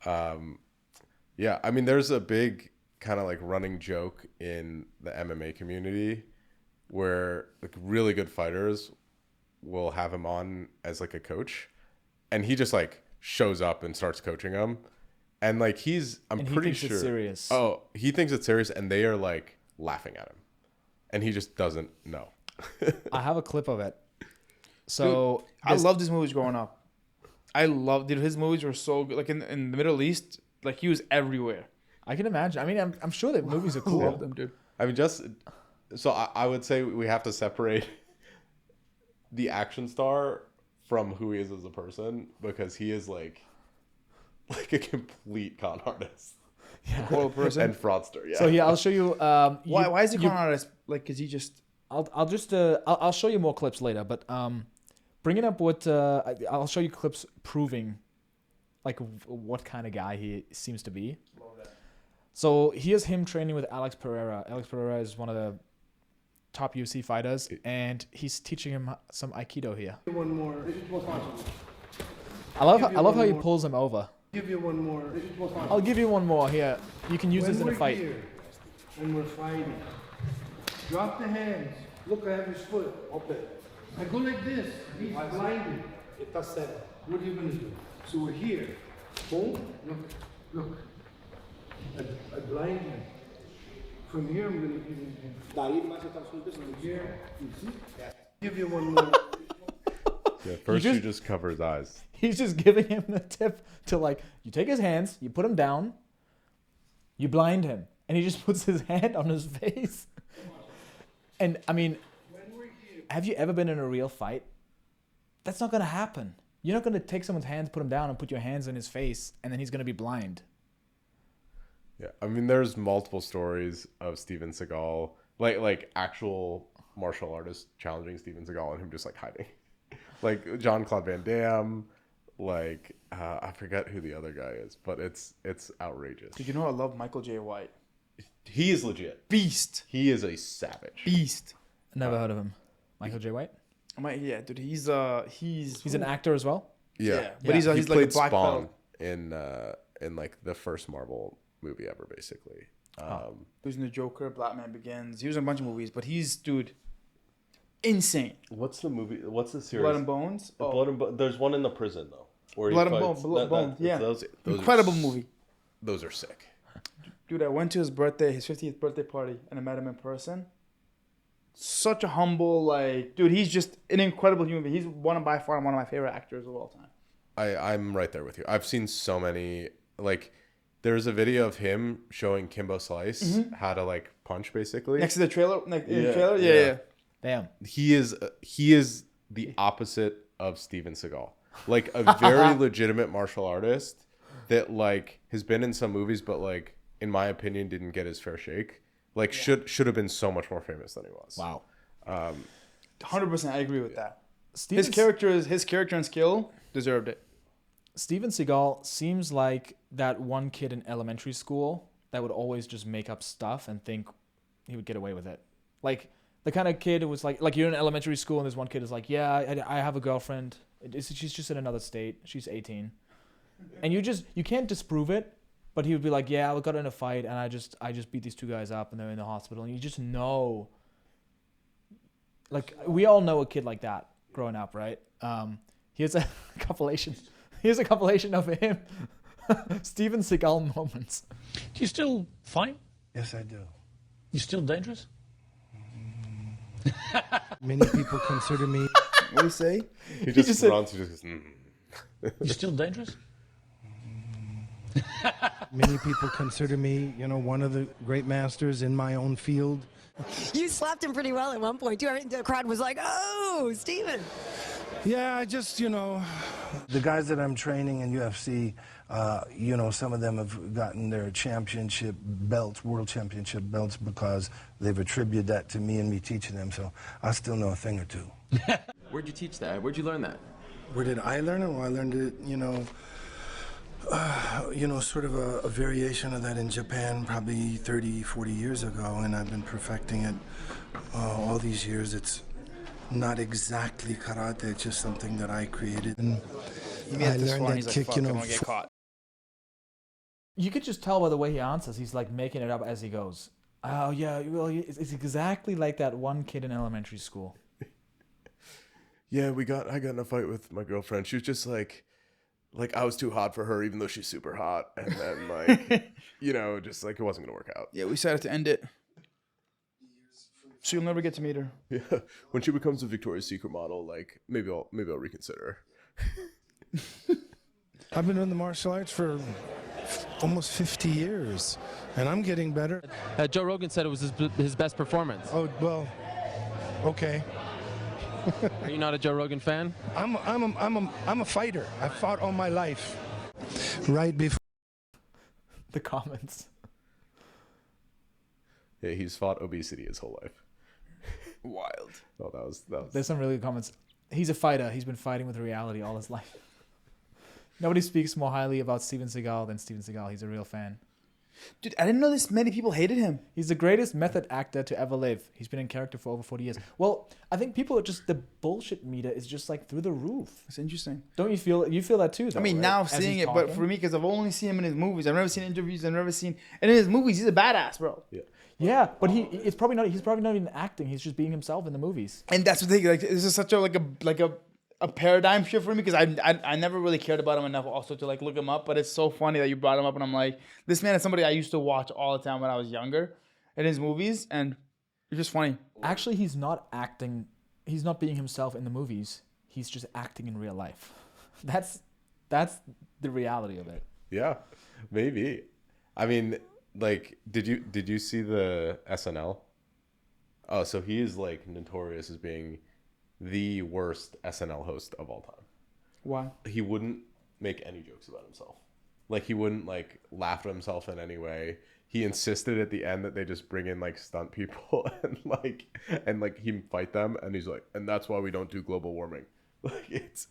Yeah, I mean, there's a big kind of like running joke in the MMA community where like really good fighters will have him on as like a coach, and he just like shows up and starts coaching them, and like I'm pretty sure it's serious. Oh, he thinks it's serious, and they are like laughing at him, and he just doesn't know. I have a clip of it. So dude, I loved his movies growing up. His movies were so good. Like in the Middle East, like he was everywhere. I can imagine. I mean, I'm sure that movies are cool. I love them, dude. I mean, I would say we have to separate the action star from who he is as a person, because he is like a complete con artist. Yeah. Whole person and fraudster. Yeah. So yeah, I'll show you. Why is he con artist? Like, cause he just. I'll show you more clips later, but bringing up what I'll show you clips proving like what kind of guy he seems to be. So here's him training with Alex Pereira. Alex Pereira is one of the top UFC fighters, and he's teaching him some Aikido here. One more. I love how he pulls him over. Give you one more. I'll give you one more here. You can use this in a fight. When we're fighting, drop the hands. Look, I have his foot. Open. I go like this. He's blinded. What are you gonna do? So we're here. Boom. Look. I blind him. From here, I'm gonna give him. From here, you see? Give you one more. Yeah, first you just cover his eyes. He's just giving him the tip to, like, you take his hands, you put him down, you blind him, and he just puts his hand on his face. And I mean, have you ever been in a real fight? That's not gonna happen. You're not gonna take someone's hands, put him down, and put your hands on his face, and then he's gonna be blind. Yeah, I mean, there's multiple stories of Steven Seagal, like actual martial artists challenging Steven Seagal and him just like hiding, like Jean-Claude Van Damme, like I forget who the other guy is, but it's outrageous. Did you know I love Michael J. White? He is legit beast. He is a savage beast. Never heard of him. Michael J. White. Yeah, dude. He's an actor as well. Yeah, but he's like a black Spawn belt in like the first Marvel movie ever, basically. He was in The Joker, Batman Begins. He was in a bunch of movies, but he's, dude, insane. What's the movie? What's the series? Blood and Bones. There's one in the prison though. Where Blood and Bones. Yeah. Those Incredible movie. Those are sick. Dude, I went to his 50th birthday party, and I met him in person. Such a humble, dude, he's just an incredible human being. He's by far one of my favorite actors of all time. I'm right there with you. I've seen so many, there's a video of him showing Kimbo Slice how to punch basically. Next to the trailer? Yeah. Damn. He is the opposite of Steven Seagal. A very legitimate martial artist that has been in some movies, but in my opinion, didn't get his fair shake. Should have been so much more famous than he was. Wow. 100%, I agree with that. His character and skill deserved it. Steven Seagal seems like that one kid in elementary school that would always just make up stuff and think he would get away with it. The kind of kid who was you're in elementary school and this one kid is yeah, I have a girlfriend. She's just in another state. She's 18. And you can't disprove it. But he would be yeah, I got in a fight and I just beat these two guys up and they're in the hospital. And you just know, we all know a kid like that growing up, right? Here's a compilation. Here's a compilation of him. Steven Seagal moments. Do you still fight? Yes, I do. You still dangerous? Many people consider me. What do you say? He just runs. He just goes, You still dangerous? Many people consider me, one of the great masters in my own field. You slapped him pretty well at one point, too. The crowd was like, oh, Steven. Yeah, I just, the guys that I'm training in UFC, some of them have gotten their championship belts, world championship belts, because they've attributed that to me and me teaching them. So I still know a thing or two. Where'd you teach that? Where'd you learn that? Where did I learn it? Well, I learned it, sort of a variation of that in Japan probably 30, 40 years ago, and I've been perfecting it all these years. It's not exactly karate, it's just something that I created. And I learned that kick, get caught. You could just tell by the way he answers. He's making it up as he goes. Oh, yeah, well, it's exactly like that one kid in elementary school. Yeah, I got in a fight with my girlfriend. She was just I was too hot for her, even though she's super hot. And then, it wasn't going to work out. Yeah, we decided to end it. So you'll never get to meet her. Yeah. When she becomes a Victoria's Secret model, maybe I'll reconsider. I've been in the martial arts for almost 50 years, and I'm getting better. Joe Rogan said it was his best performance. Oh, well, okay. Are you not a Joe Rogan fan? I'm a fighter. I fought all my life. Right before the comments. Yeah, he's fought obesity his whole life. Wild. Oh, that was. There's some really good comments. He's a fighter. He's been fighting with reality all his life. Nobody speaks more highly about Steven Seagal than Steven Seagal. He's a real fan. Dude, I didn't know this many people hated him. He's the greatest method actor to ever live. He's been in character for over 40 years. Well, I think people are just, the bullshit meter is just through the roof. It's interesting. Don't you feel that too, though, I mean, right? now As seeing he's it, but talking? for me, because I've only seen him in his movies. I've never seen interviews. I've never seen, and in his movies, he's a badass, bro. Yeah. Yeah, but he's probably not even acting. He's just being himself in the movies. And that's the thing. This is such a paradigm shift for me, because I never really cared about him enough also to look him up. But it's so funny that you brought him up, and I'm like, this man is somebody I used to watch all the time when I was younger in his movies, and it's just funny. Actually, he's not acting. He's not being himself in the movies. He's just acting in real life. That's the reality of it. Yeah, maybe. I mean, did you see the SNL? Oh, so he is notorious as being the worst SNL host of all time. Why? He wouldn't make any jokes about himself. He wouldn't laugh at himself in any way. He insisted at the end that they just bring in stunt people and he fight them, and he's and that's why we don't do global warming. It's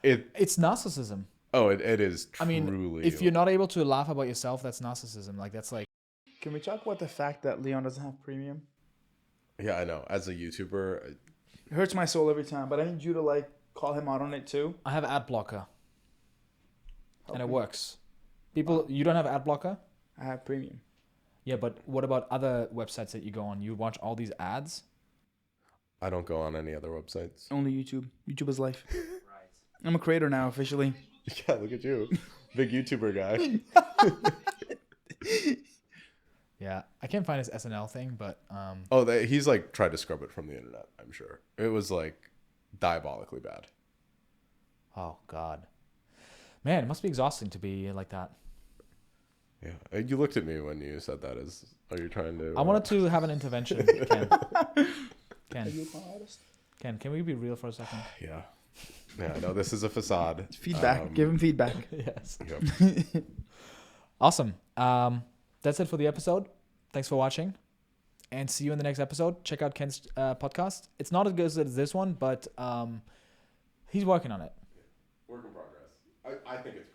narcissism. Oh, it is truly. I mean, if you're not able to laugh about yourself, that's narcissism. Can we talk about the fact that Leon doesn't have premium? Yeah, I know. As a YouTuber, it hurts my soul every time, but I need you to call him out on it too. I have ad blocker. And it works. People, you don't have ad blocker? I have premium. Yeah, but what about other websites that you go on? You watch all these ads? I don't go on any other websites. Only YouTube. YouTube is life. I'm a creator now, officially. Yeah, look at you. Big YouTuber guy. Yeah, I can't find his SNL thing, but he's like tried to scrub it from the internet, I'm sure. It was like diabolically bad. Oh God, man, it must be exhausting to be like that. Yeah, you looked at me when you said that. Are you trying to? I wanted to have an intervention. Ken, can we be real for a second? Yeah. No, this is a facade. Feedback. Give him feedback. Yes. Yep. Awesome. That's it for the episode. Thanks for watching, and see you in the next episode. Check out Ken's podcast. It's not as good as this one, but he's working on it. Work in progress. I think it's